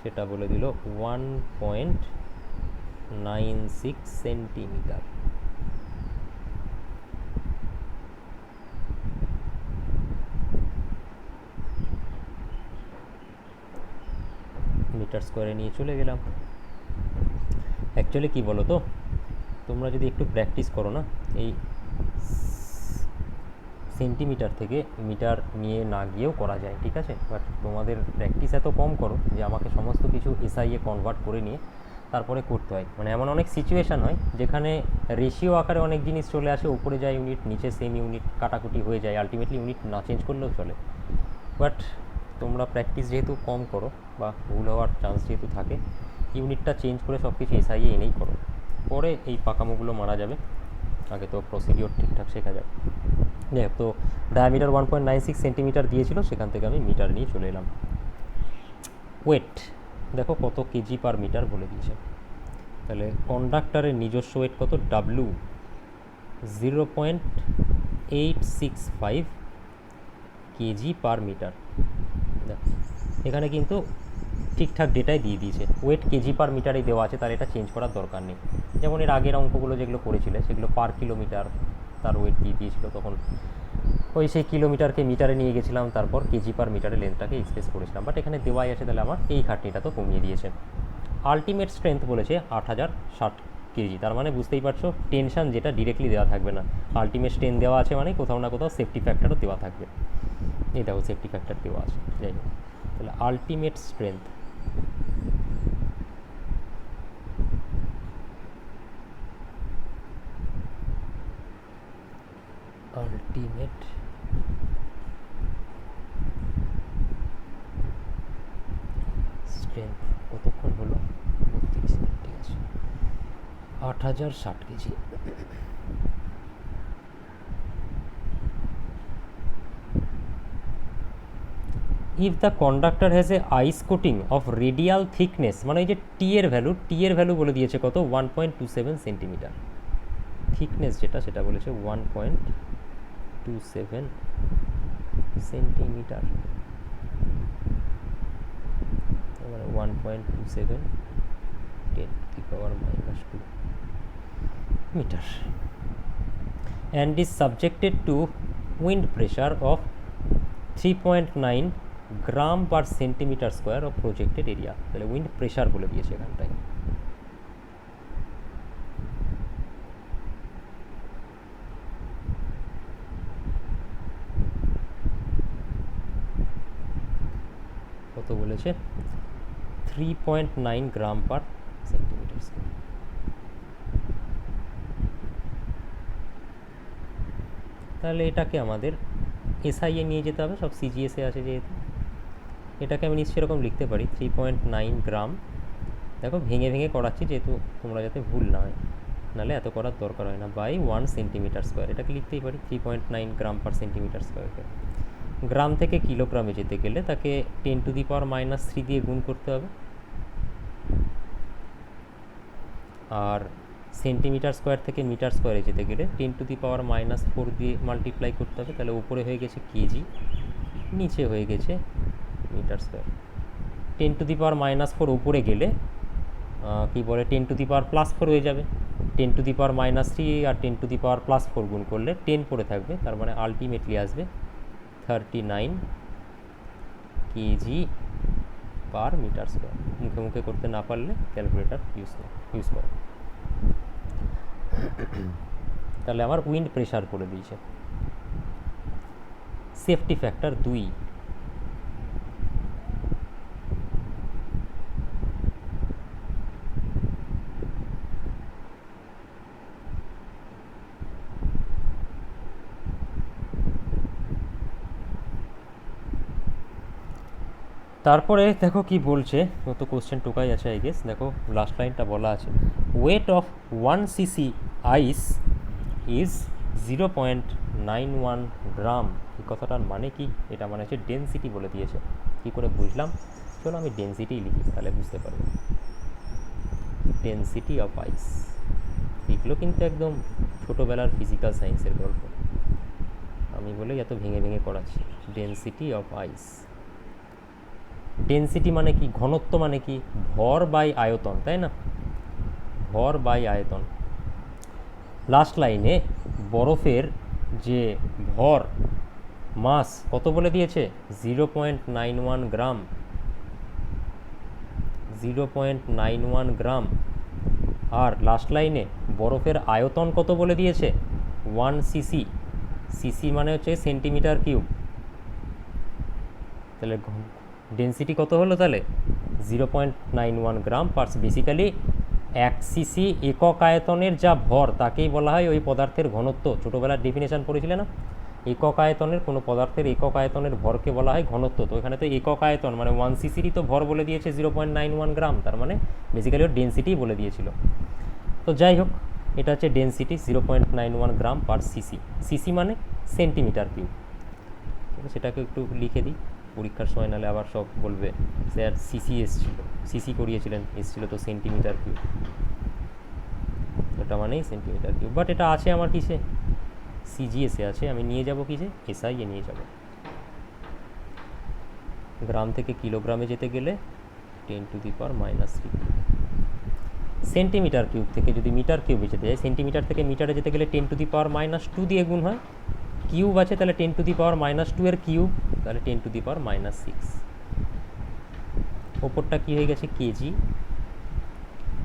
সেটা বলে দিল 1.96 সেন্টিমিটার। মিটার স্কোয়ারে নিয়ে চলে গেলাম। অ্যাকচুয়ালি কি বলো তো, তোমরা যদি একটু প্র্যাকটিস করো না, এই সেন্টিমিটার থেকে মিটার নিয়ে না গিয়েও করা যায়, ঠিক আছে। বাট তোমাদের প্র্যাকটিস এত কম করো যে আমাকে সমস্ত কিছু এসআইয়ে কনভার্ট করে নিয়ে তারপরে করতে হয়। মানে এমন অনেক সিচুয়েশান হয় যেখানে রেশিও আকারে অনেক জিনিস চলে আসে, উপরে যায় ইউনিট, নিচে সেম ইউনিট, কাটাকুটি হয়ে যায়, আলটিমেটলি ইউনিট না চেঞ্জ করলেও চলে। বাট তোমরা প্র্যাকটিস যেহেতু কম করো বা ভুল হওয়ার চান্স যেহেতু থাকে, ইউনিটটা চেঞ্জ করে সব কিছু এসআইয়ে এনেই করো, পরে এই পাকামোগুলো মারা যাবে। আগে তো প্রসিডিওর ঠিকঠাক শেখা যাবে। যাই হোক, তো ডায়ামিটার 1.96 সেন্টিমিটার দিয়েছিল, সেখান থেকে আমি মিটার নিয়ে চলে এলাম। ওয়েট দেখো কত কেজি পার মিটার বলে দিয়েছে। তাহলে কন্ডাক্টরের নিজস্ব ওয়েট কত, ডাব্লু 0.865 কেজি পার মিটার। দেখো এখানে কিন্তু ঠিকঠাক ডেটাই দিয়ে দিয়েছে, ওয়েট কেজি পার মিটারেই দেওয়া আছে, তার এটা চেঞ্জ করার দরকার নেই। যেমন এর আগের অঙ্কগুলো যেগুলো করেছিলে সেগুলো পার কিলোমিটার তার ওয়েট দিয়ে দিয়েছিল, তখন ওই সেই কিলোমিটারকে মিটারে নিয়ে গেছিলাম, তারপর কেজি পার মিটারে লেন্থটাকে এক্সপ্রেস করেছিলাম। বাট এখানে দেওয়াই আছে, তাহলে আমার এই খাটনিটা তো কমিয়ে দিয়েছে। আলটিমেট স্ট্রেংথ বলেছে 8060 কেজি, তার মানে বুঝতেই পারছো টেনশন যেটা ডিরেক্টলি দেওয়া থাকবে না, আলটিমেট স্ট্রেংথ দেওয়া আছে মানে কোথাও না কোথাও সেফটি ফ্যাক্টরও দেওয়া থাকবে। এই দেখো সেফটি ফ্যাক্টর দেওয়া আছে। যাই হোক, তাহলে আলটিমেট স্ট্রেংথ আলটিমেট স্ট্রেংথ কতক্ষণ হলো, 32 মিনিট, ঠিক আছে, 8060 KG. If the conductor has a ice coating of radial thickness, মানে এই যে টি এর ভ্যালু বলে দিয়েছে কত, 1.27 সেন্টিমিটার। থিকনেস যেটা সেটা বলেছে 1.27 সেন্টিমিটার, মানে 1.27 10⁻⁻2 metre, and is subjected to wind pressure of 3.9 gram per centimetre square of projected area. তাহলে উইন্ড প্রেশার বলে দিয়েছে এখানটায়। কত বলেছে, 3.9 গ্রাম পার সেন্টিমিটার স্কোয়ার। তাহলে এটাকে আমাদের এসআইয়ে নিয়ে যেতে হবে, সব সিজিএসে আছে যেহেতু। এটাকে আমি নিশ্চয়ই এরকম লিখতে পারি 3.9 গ্রাম, দেখো ভেঙে ভেঙে করাচ্ছি যেহেতু তোমরা যাতে ভুল না হয়, নাহলে এত করার দরকার হয় না, বাই 1 সেন্টিমিটার স্কোয়ার। এটাকে লিখতেই পারি 3.9 গ্রাম পার সেন্টিমিটার স্কোয়ারকে। গ্রাম থেকে কিলোগ্রামে যেতে গেলে তাকে 10⁻³ দিয়ে গুণ করতে হবে, আর সেন্টিমিটার স্কোয়ার থেকে মিটার স্কোয়ারে যেতে গেলে 10⁻⁻4 দিয়ে মাল্টিপ্লাই করতে হবে। তাহলে উপরে হয়ে গেছে কেজি, নিচে হয়ে গেছে মিটার স্কোয়ার। 10⁻⁻4 উপরে গেলে কি বলে 10⁻+4 হয়ে যাবে, 10⁻³ আর 10⁻+4 গুণ করলে 10 পড়ে থাকবে, তার মানে আলটিমেটলি আসবে 39 কেজি পার মিটার স্কোয়ার। মুখে মুখে করতে না পারলে ক্যালকুলেটার ইউজ করো। তাহলে আমার উইন্ড প্রেশার করে দিয়েছে। সেফটি ফ্যাক্টর 2, তারপরে দেখো কি বলছে, ও তো কোশ্চেন টোকাই আছে আই গেস। দেখো লাস্ট লাইনটা বলা আছে, weight of 1 cc ice is 0.91 gram. এই কথাটার মানে কি? এটা মানে হচ্ছে ডেনসিটি বলে দিয়েছে। কি করে বুঝলাম? চলো আমি ডেনসিটি লিখি, তাহলে বুঝতে পারবে। ডেনসিটি অফ আইস, এগুলো কিন্তু একদম ছোটোবেলার ফিজিক্যাল সায়েন্সের গল্প, আমি বলেই এত ভেঙে ভেঙে করাচ্ছি। ডেনসিটি অফ আইস, ডেনসিটি মানে কি? ঘনত্ব মানে কি? ভর বাই আয়তন, তাই না? ভর বাই আয়তন। লাস্ট লাইনে বরফের যে ভর, মাস কত বলে দিয়েছে? 0.91 গ্রাম। 0.91 গ্রাম। আর লাস্ট লাইনে বরফের আয়তন কত বলে দিয়েছে? 1 cc। সিসি মানে হচ্ছে সেন্টিমিটার কিউব। তাহলে ডেনসিটি কত হলো তাহলে? 0.91 গ্রাম পার। বেসিক্যালি 1 cc একক আয়তনের যা ভর তাকেই বলা হয় ওই পদার্থের ঘনত্ব। ছোটোবেলার ডেফিনেশন পড়েছিলে না? একক আয়তনের কোনো পদার্থের একক আয়তনের ভরকে বলা হয় ঘনত্ব। তো এখানে তো একক আয়তন মানে 1 cc তো ভর বলে দিয়েছে 0.91 গ্রাম, তার মানে বেসিক্যালি ওর ডেনসিটি বলে দিয়েছিল। তো যাই হোক, এটা হচ্ছে ডেনসিটি 0.91 গ্রাম পার সিসি। সিসি মানে সেন্টিমিটার কিউব। সেটাকে একটু লিখে দিই পরীক্ষার সময়, নাহলে আবার সব বলবে স্যার সিসি এসছিল, সিসি করিয়েছিলেন, এসছিল তো সেন্টিমিটার কিউব। এটা মানেই সেন্টিমিটার কিউব, বাট এটা আছে আমার কিসে? সিজিএসে আছে। আমি নিয়ে যাব কিসে? এসআই এ নিয়ে যাব। গ্রাম থেকে কিলোগ্রামে যেতে গেলে 10⁻³ সেন্টিমিটার কিউব থেকে যদি মিটার কিউবে যেতে যায়, সেন্টিমিটার থেকে মিটারে যেতে গেলে 10⁻² দিয়ে গুণ হয়। কিউব আছে তাহলে 10⁻² এর কিউব, তাহলে 10⁻⁶। ওপরটা কী হয়ে গেছে? কেজি।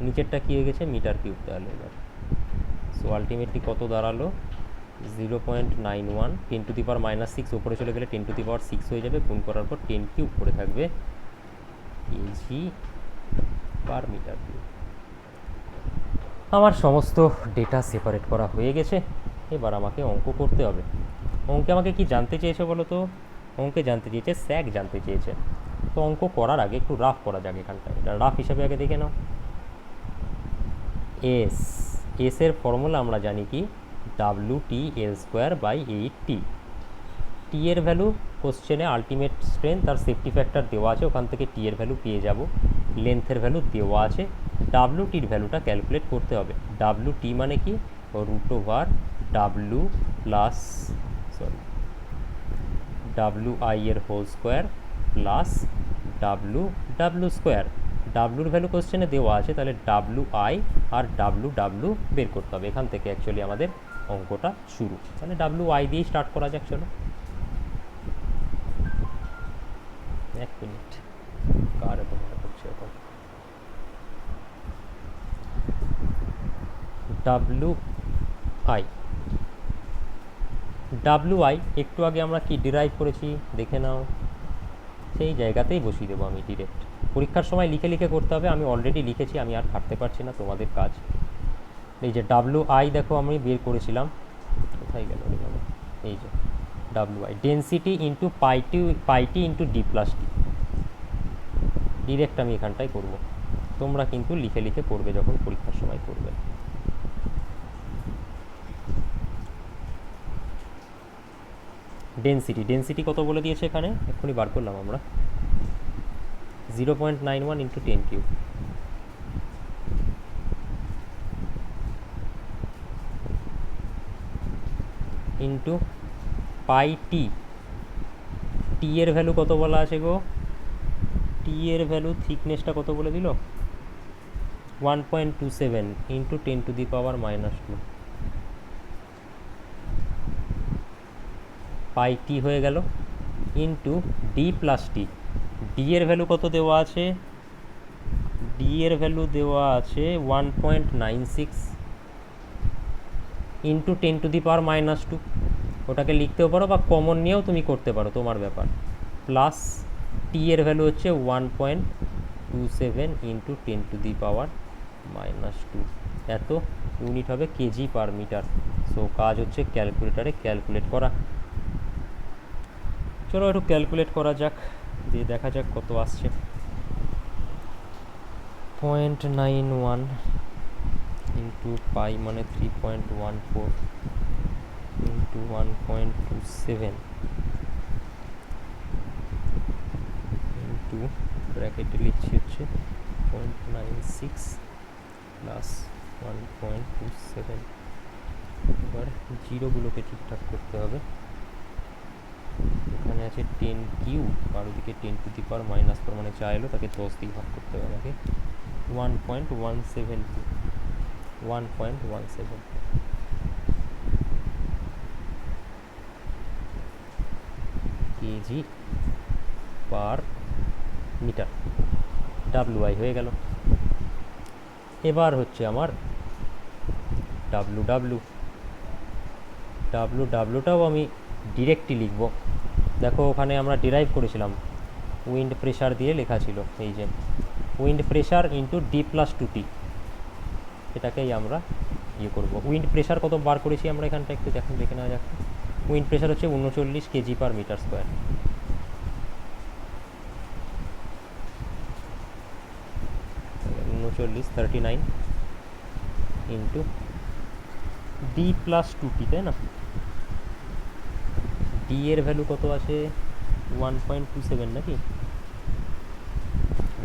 নিচেরটা কী হয়ে গেছে? Metre cube. তাহলে এবার সো আলটিমেটলি কত দাঁড়ালো? 0.91, 10⁻⁶, ওপরে চলে গেলে 10⁻⁶ হয়ে যাবে, গুণ করার পর 10 কিউব করে থাকবে কেজি পার মিটার কিউব। আমার সমস্ত ডেটা সেপারেট করা হয়ে গেছে, এবার আমাকে অঙ্ক করতে হবে। অঙ্কে আমাকে কি জানতে চেয়েছে বলো তো? অঙ্কে জানতে চেয়েছে স্যাগ জানতে চেয়েছে। তো অঙ্ক করার আগে একটু রাফ করা যাক এখানটায়। এটা রাফ হিসাবে আগে দেখে নাও। এস, এসের ফর্মুলা আমরা জানি কি? WT_L²/8T। টি এর ভ্যালু কোশ্চেনে আলটিমেট স্ট্রেংথ আর সেফটি ফ্যাক্টর দেওয়া আছে, ওখান থেকে টি এর ভ্যালু পেয়ে যাব। লেন্থের ভ্যালু দেওয়া আছে, ডাব্লুটির ভ্যালুটা ক্যালকুলেট করতে হবে। ডাব্লুটি মানে কি? √W প্লাস WI এর হোল স্কোয়ার প্লাস W² ডাব্লুর ভ্যালু কোশ্চেনে দেওয়া আছে, তাহলে WI আর WW বের করতে হবে। এখান থেকে অ্যাকচুয়ালি আমাদের অঙ্কটা শুরু। তাহলে WI দিয়েই স্টার্ট করা যাক। চলো, এক মিনিট, কার এত মনে করছে এখন? WI একটু আগে আমরা কি ডিরাইভ করেছি দেখে নাও, সেই জায়গাতেই বসিয়ে দেবো আমি ডিরেক্ট। পরীক্ষার সময় লিখে লিখে করতে হবে, আমি অলরেডি লিখেছি, আমি আর খাটতে পারছি না, তোমাদের কাজ। এই যে WI দেখো আমি বের করেছিলাম, কোথায় গেল? এই যে WI ডেন্সিটি ইন্টু পাইটি ইন্টু D+T। ডিরেক্ট আমি এখানটাই করব, তোমরা কিন্তু লিখে লিখে করবে যখন পরীক্ষার সময় করবে। ডেন্সিটি কত বলে দিয়েছে এখানে? এক্ষুনি বার করলাম আমরা, 0.91 ইন্টু 10 কিউব। ইন্টু পাইটি। টি এর ভ্যালু কত বলা আছে গো? টি এর ভ্যালু থিকনেসটা কত বলে দিল? 1.27 ইন্টু 10⁻⁻²। পাইটি হয়ে গেল, ইন্টু D+T। ডি এর ভ্যালু কত দেওয়া আছে? ডি এর ভ্যালু দেওয়া আছে 1.96 ইন্টু 10⁻²। ওটাকে লিখতেও পারো বা কমন নিয়েও তুমি করতে পারো, তোমার ব্যাপার। প্লাস টি এর ভ্যালু হচ্ছে 1.27 ইন্টু 10⁻²। এত ইউনিট হবে কেজি পার মিটার। সো কাজ হচ্ছে ক্যালকুলেটারে ক্যালকুলেট করা। চলো একটু ক্যালকুলেট করা যাক। দিয়ে দেখা যাক কত আসছে। 0.91 ইন্টু পাই মানে 3.14 ইন্টু 1.27 ইন্টু ব্র্যাকেটে লিখছি হচ্ছে 0.96 প্লাস 1.27। এবার জিরোগুলোকে ঠিকঠাক করতে হবে। এখানে আছে 10 কিউ, আর ওদিকে 10⁻⁻4 মানে যা এলো তাকে 10 দিয়ে ভাগ করতে হবে আমাকে। 1.17 কেজি পার মিটার, ডাব্লুআই হয়ে গেল। এবার হচ্ছে আমার ডাব্লুটাও আমি ডিরেক্টলি লিখব। দেখো ওখানে আমরা ডিরাইভ করেছিলাম, উইন্ড প্রেশার দিয়ে লেখা ছিল, এই যে উইন্ড প্রেশার ইন্টু D+2T, এটাকেই আমরা ইয়ে করবো। উইন্ড প্রেশার কত বার করেছি আমরা এখানটা একটু দেখে নেওয়া যাক। উইন্ড প্রেশার হচ্ছে 39 KG per metre square. 39 into D+2T, তাই না? ডি এর ভ্যালু কত আছে? 1.27 নাকি?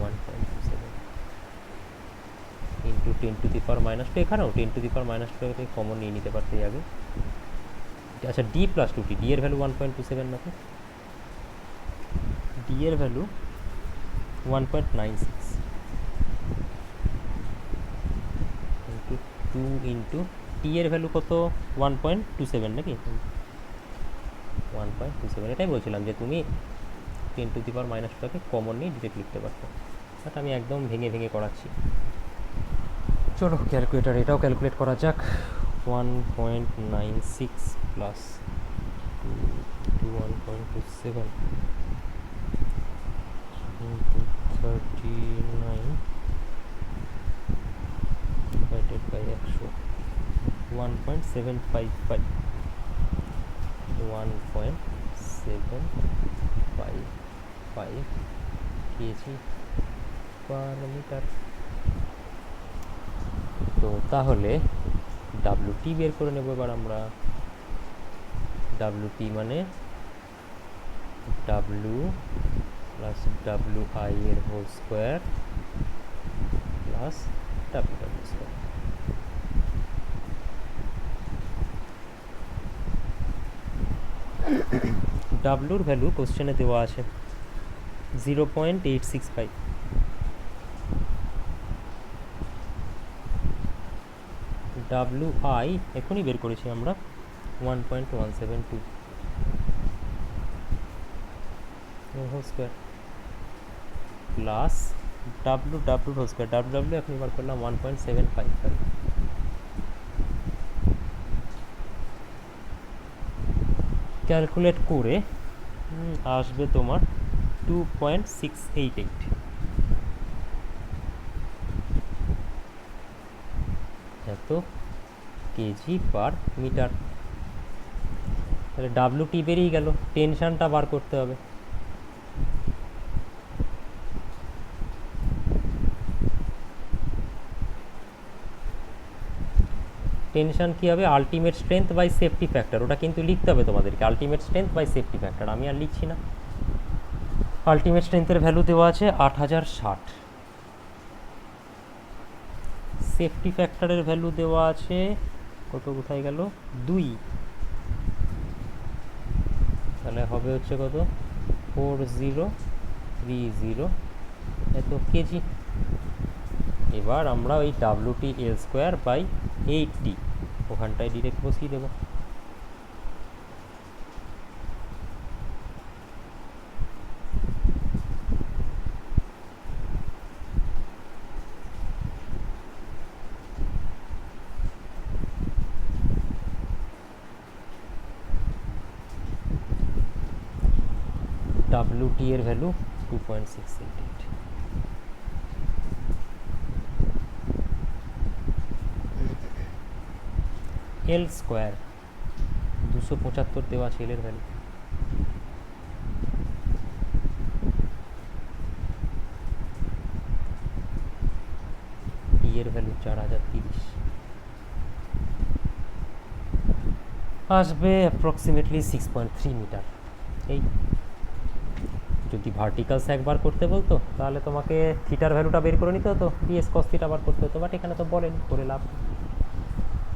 1.27 ইন্টু 10⁻², এখানেও 10⁻² কমন নিয়ে নিতে পারতে আগে। আচ্ছা, D+2T, ডি এর ভ্যালু 1.27 নাকি? ডি এর ভ্যালু 1.96 ইন্টু 2 ইন্টু টি এর ভ্যালু কত? 1.27 নাকি? 1.27, এটাই বলছিলাম যে তুমি 10⁻²কে কমন নিয়ে ডিরেক্ট লিখতে পারতো, বাট আমি একদম ভেঙে ভেঙে করাচ্ছি। চলো ক্যালকুলেটার এটাও ক্যালকুলেট করা যাক। 1.96 plus 1.27 into 39 divided by 100, 1.755 KG per metre. তো তাহলে ডাব্লুটি বের করে নেব এবার আমরা। ডাব্লুটি মানে ডাব্লু প্লাস ডাব্লুআই এর whole square plus W square. ডাব্লুর ভ্যালু কোশ্চেনে দেওয়া আছে 0.865। ডাব্লুআই এখনই বের করেছি আমরা 1.172 হোল স্কোয়ার প্লাস ডাব্লুর হোল স্কোয়ার, ডাব্লু এখন বার করলাম 1.755। ক্যালকুলেট করে আসবে তোমার 2.688 এত কেজি পার মিটার। তাহলে ডাব্লুটি বেরিয়ে গেল, টেনশনটা বার করতে হবে। টেনশন কী হবে? Ultimate strength by safety factor, ওটা কিন্তু লিখতে হবে তোমাদেরকে, ultimate strength by safety factor. আমি আর লিখছি না। আলটিমেট স্ট্রেংথের ভ্যালু দেওয়া আছে 8060, সেফটি ফ্যাক্টরের ভ্যালু দেওয়া আছে কত, কোথায় গেল? 2, তাহলে হবে হচ্ছে কত? 4030 এত কেজি। এবার আমরা ওই ডাব্লুটি এল স্কোয়ার বাই 80 ওখানটায় ডিরেক্ট বসিয়ে দেবো। ডাব্লুটি এর ভ্যালু 2.688। এল স্কোয়ার 275 দেওয়া আছে এলের ভ্যালু। এর ভ্যালু 4030 আসবে অ্যাপ্রক্সিমেটলি 6.3 মিটার। এই যদি ভার্টিক্যাল স্যাগ বার করতে বলতো তাহলে তোমাকে থিটার ভ্যালুটা বের করে নিতে হতো, বিএস কস থিটা বার করতে হতো, বাট এখানে তো বলেনি, করে লাভ নেই।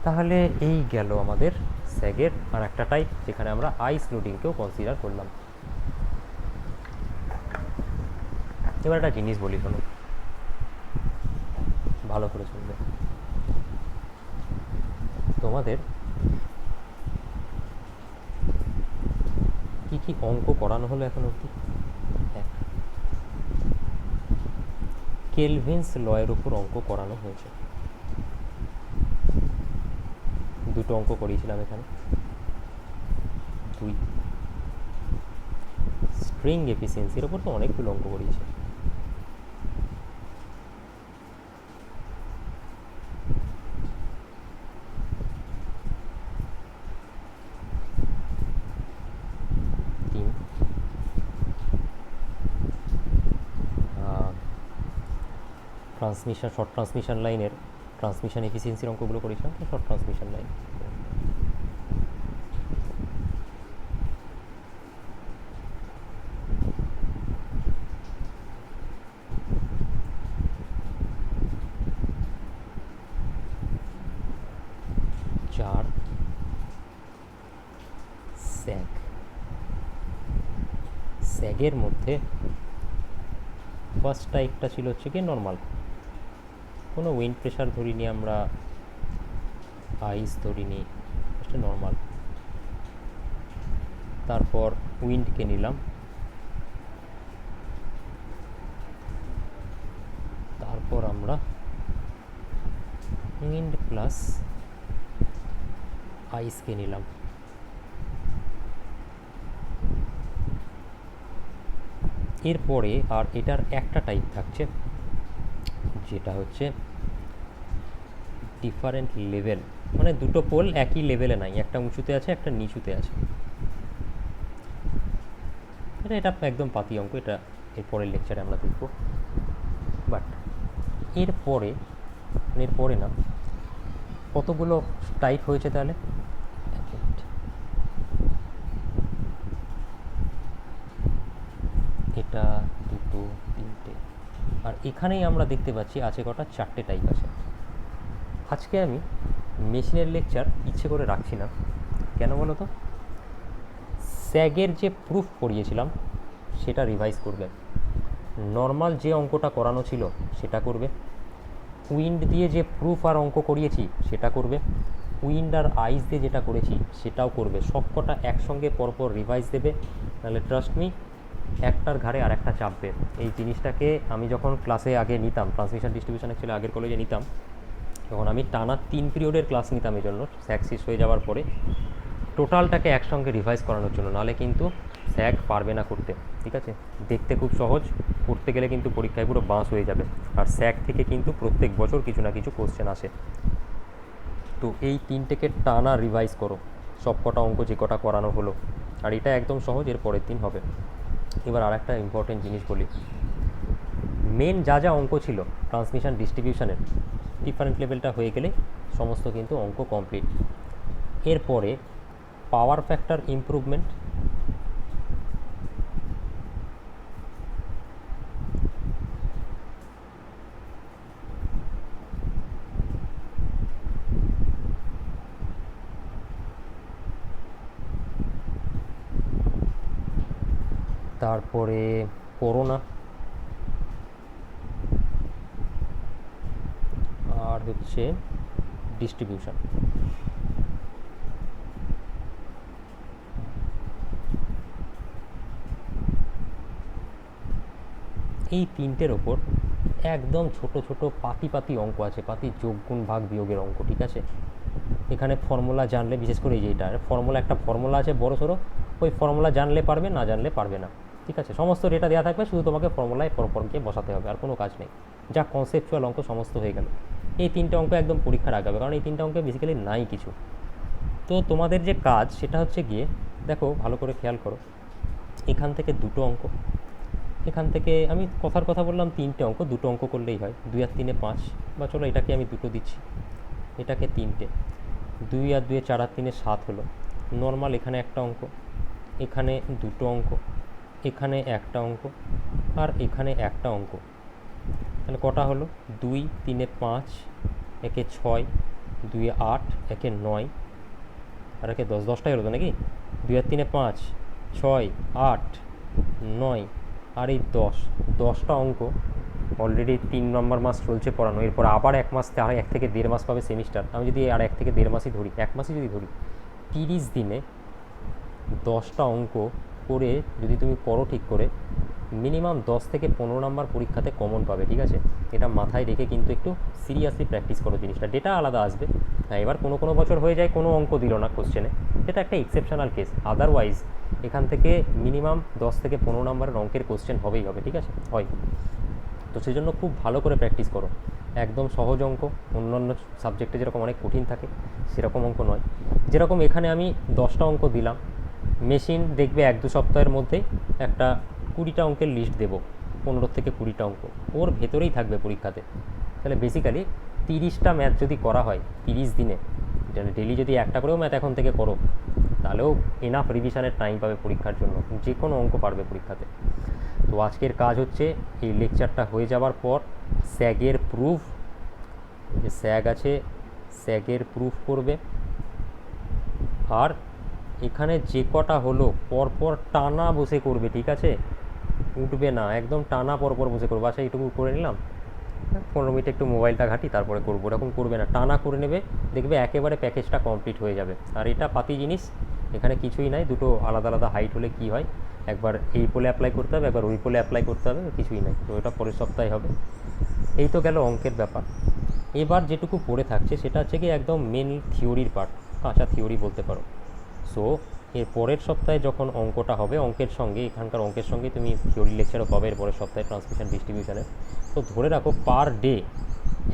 তাহলে এই গেল আমাদের স্যাগের আর একটা টাইপ, যেখানে আমরা আইস লোডিংকেও কনসিডার করলাম। এবার একটা জিনিস বলি, শোনো ভালো করে শুনবে। তোমাদের কি কি অঙ্ক করানো হলো এখন অবধি? কেলভিনস লয়ের উপর অঙ্ক করানো হয়েছে, দুটো অঙ্ক করিয়েছিলাম এখানে। 2 স্ট্রিং এফিসিয়েন্সির ওপর তো অনেকগুলো অঙ্ক করিয়েছে। 3 ট্রান্সমিশন, শর্ট ট্রান্সমিশন লাইনের ট্রান্সমিশন এফিসিয়েন্সির অঙ্কগুলো করেছিলাম, তো শর্ট ট্রান্সমিশন লাইন। 4 স্যাগ, স্যাগের মধ্যে ফার্স্ট টাইপটা ছিল হচ্ছে কি নর্মাল, কোনো উইন্ড প্রেশার ধরিনি আমরা, আইস ধরিনি, ফার্স্টে নর্মাল। তারপর উইন্ডকে নিলাম, তারপর আমরা উইন্ড প্লাস আইসকে নিলাম। এরপরে আর এটার একটা টাইপ থাকছে, যেটা হচ্ছে ডিফারেন্ট লেভেল, মানে দুটো পোল একই লেভেলে নাই, একটা উঁচুতে আছে একটা নিচুতে আছে। এটা একদম পাতি অঙ্ক, এটা এরপরের লেকচারে আমরা দেখব। বাট এরপরে না, কতগুলো টাইপ হয়েছে তাহলে? এটা 2 3টে, আর এখানেই আমরা দেখতে পাচ্ছি আছে কটা, 4টে টাইপ আছে। আজকে আমি মেশিনের লেকচার ইচ্ছে করে রাখছি না, কেন বলো তো? স্যাগের যে প্রুফ পড়িয়েছিলাম সেটা রিভাইজ করবে, নর্মাল যে অঙ্কটা করানো ছিল সেটা করবে, উইন্ড দিয়ে যে প্রুফ আর অঙ্ক করিয়েছি সেটা করবে, উইন্ড আর আইস দিয়ে যেটা করেছি সেটাও করবে, সবকটা একসঙ্গে পরপর রিভাইজ দেবে। নাহলে ট্রাস্ট মি, একটার ঘাড়ে আর একটা চাপবে। এই জিনিসটাকে আমি যখন ক্লাসে আগে নিতাম, ট্রান্সমিশন ডিস্ট্রিবিউশন অ্যাকচুয়ালি আগের কলেজে নিতাম, তখন আমি টানা 3 পিরিয়ডের ক্লাস নিতাম এই জন্য, স্যাগ শেষ হয়ে যাওয়ার পরে টোটালটাকে একসঙ্গে রিভাইজ করানোর জন্য, নাহলে কিন্তু স্যাগ পারবে না করতে। ঠিক আছে, দেখতে খুব সহজ, করতে গেলে কিন্তু পরীক্ষায় পুরো বাঁশ হয়ে যাবে। আর স্যাগ থেকে কিন্তু প্রত্যেক বছর কিছু না কিছু কোশ্চেন আসে। তো এই 3টেকে টানা রিভাইজ করো, সব কটা অঙ্ক যে কটা করানো হলো, আর এটা একদম সহজ, এর পরের দিন হবে। এবার আর একটা ইম্পর্টেন্ট জিনিস বলি, মেন যা যা অঙ্ক ছিল ট্রান্সমিশন ডিস্ট্রিবিউশনের, ডিফারেন্ট লেভেলটা হয়ে গেলে সমস্ত কিন্তু অঙ্ক কমপ্লিট। এরপরে পাওয়ার ফ্যাক্টর ইমপ্রুভমেন্ট, তারপরে করোনা, আর হচ্ছে ডিস্ট্রিবিউশন। এই 3টের ওপর একদম ছোট ছোট পাতি অঙ্ক আছে, পাতি যোগ গুণ ভাগ বিয়োগের অঙ্ক। ঠিক আছে, এখানে ফর্মুলা জানলে, বিশেষ করে এই যেটা ফর্মুলা, একটা ফর্মুলা আছে বড় সড়ো, ওই ফর্মুলা জানলে পারবে, না জানলে পারবে না। ঠিক আছে, সমস্ত ডেটা দেওয়া থাকবে, শুধু তোমাকে ফর্মুলায় পরপর গিয়ে বসাতে হবে, আর কোনো কাজ নেই। যা কনসেপচুয়াল অঙ্ক সমস্ত হয়ে গেল। এই 3টে অঙ্ক একদম পরীক্ষার আগে হবে, কারণ এই 3টে অঙ্কে বেসিক্যালি নাই কিছু। তো তোমাদের যে কাজ সেটা হচ্ছে গিয়ে দেখো, ভালো করে খেয়াল করো, এখান থেকে দুটো অঙ্ক, এখান থেকে আমি কথার কথা বললাম 3টে অঙ্ক, 2টো অঙ্ক করলেই হয়। 2 আর 3 5, বা চলো এটাকে আমি 2টো দিচ্ছি, এটাকে 3টে। 2 আর 2 4 আর 3 7 হলো। নর্মাল এখানে একটা অঙ্ক, এখানে 2টো অঙ্ক, এখানে একটা অঙ্ক, আর এখানে একটা অঙ্ক। তাহলে কটা হলো? 2 3 5, একে 6, 2 8, একে 9, আর একে 10, 10টাই হলো তো নাকি? 2 আর 3 5, 6 8 9, আর এই 10টা অঙ্ক অলরেডি 3 নম্বর মাস চলছে পড়ানো। এরপর আবার 1 মাস, আর 1 থেকে 1.5 মাস পাবে সেমিস্টার। আমি যদি আর 1 থেকে 1.5 মাসই ধরি, 1 মাসই যদি ধরি, 30 দিনে 10টা অঙ্ক করে যদি তুমি করো ঠিক করে, মিনিমাম 10 থেকে 15 নাম্বার পরীক্ষাতে কমন পাবে, ঠিক আছে? এটা মাথায় রেখে কিন্তু একটু সিরিয়াসলি প্র্যাকটিস করো জিনিসটা। ডেটা আলাদা আসবে, হ্যাঁ, এবার কোনো কোনো বছর হয়ে যায় কোনো অঙ্ক দিল না কোশ্চেনে, সেটা একটা এক্সেপশনাল কেস। আদারওয়াইজ এখান থেকে মিনিমাম 10 থেকে 15 নাম্বারের অঙ্কের কোশ্চেন হবেই হবে, ঠিক আছে? হয়। তো সেই জন্য খুব ভালো করে প্র্যাকটিস করো। একদম সহজ অঙ্ক, অন্যান্য সাবজেক্টে যেরকম অনেক কঠিন থাকে সেরকম অঙ্ক নয়। যেরকম এখানে আমি 10টা অঙ্ক দিলাম, মেশিন দেখবে 1-2 সপ্তাহের মধ্যেই একটা 20টা অঙ্কের লিস্ট দেবো, 15 থেকে 20টা অঙ্ক ওর ভেতরেই থাকবে পরীক্ষাতে। তাহলে বেসিক্যালি 30টা ম্যাথ যদি করা হয় 30 দিনে, ডেলি যদি একটা করেও ম্যাথ এখন থেকে করো, তাহলেও এনাফ রিভিশনের টাইম পাবে পরীক্ষার জন্য, যে কোনো অঙ্ক পারবে পরীক্ষাতে। তো আজকের কাজ হচ্ছে এই লেকচারটা হয়ে যাওয়ার পর স্যাগের প্রুফ, যে স্যাগ আছে স্যাগের প্রুফ করবে। আর এখানে যে কটা হলো পরপর টানা বসে করবে, ঠিক আছে? উঠবে না, একদম টানা পরপর বসে করবো। আচ্ছা এইটুকু করে নিলাম, 15 মিনিট একটু মোবাইলটা ঘাঁটি তারপরে করবো, এরকম করবে না, টানা করে নেবে, দেখবে একেবারে প্যাকেজটা কমপ্লিট হয়ে যাবে। আর এটা পাতি জিনিস, এখানে কিছুই নাই, দুটো আলাদা আলাদা হাইট হলে কি হয়, একবার এই পোলে অ্যাপ্লাই করতে হবে, একবার ওই পোলে অ্যাপ্লাই করতে হবে, কিছুই নাই। তো এটা পরের সপ্তাহে হবে। এই তো গেল অঙ্কের ব্যাপার। এবার যেটুকু পড়ে থাকছে সেটা হচ্ছে কি একদম মেন থিওরির পার্ট, কাঁচা থিওরি বলতে পারো। সো এর পরের সপ্তাহে যখন অঙ্কটা হবে, অঙ্কের সঙ্গে এখানকার অঙ্কের সঙ্গে তুমি থিওরি লেকচারও পাবে এর পরের সপ্তাহে ট্রান্সমিশন ডিস্ট্রিবিউশনের। তো ধরে রাখো পার ডে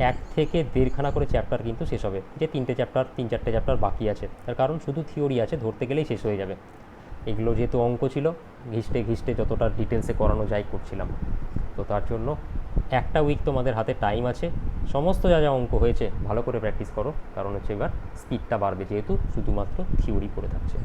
1 থেকে 1.5খানা করে চ্যাপ্টার কিন্তু শেষ হবে, যে 3টে চ্যাপ্টার 3-4টে চ্যাপ্টার বাকি আছে, তার কারণ শুধু থিওরি আছে, ধরতে গেলেই শেষ হয়ে যাবে। এগুলো যেহেতু অঙ্ক ছিল, ঘিসতে ঘিসতে যতটা ডিটেলসে করানো যায় করছিলাম। তো তার জন্য একটা উইক তোমাদের হাতে টাইম আছে, সমস্ত যা যা অঙ্ক হয়েছে ভালো করে প্র্যাকটিস করো, কারণ হচ্ছে এবার স্পিডটা বাড়বে যেহেতু শুধুমাত্র থিওরি পড়ে থাকছে।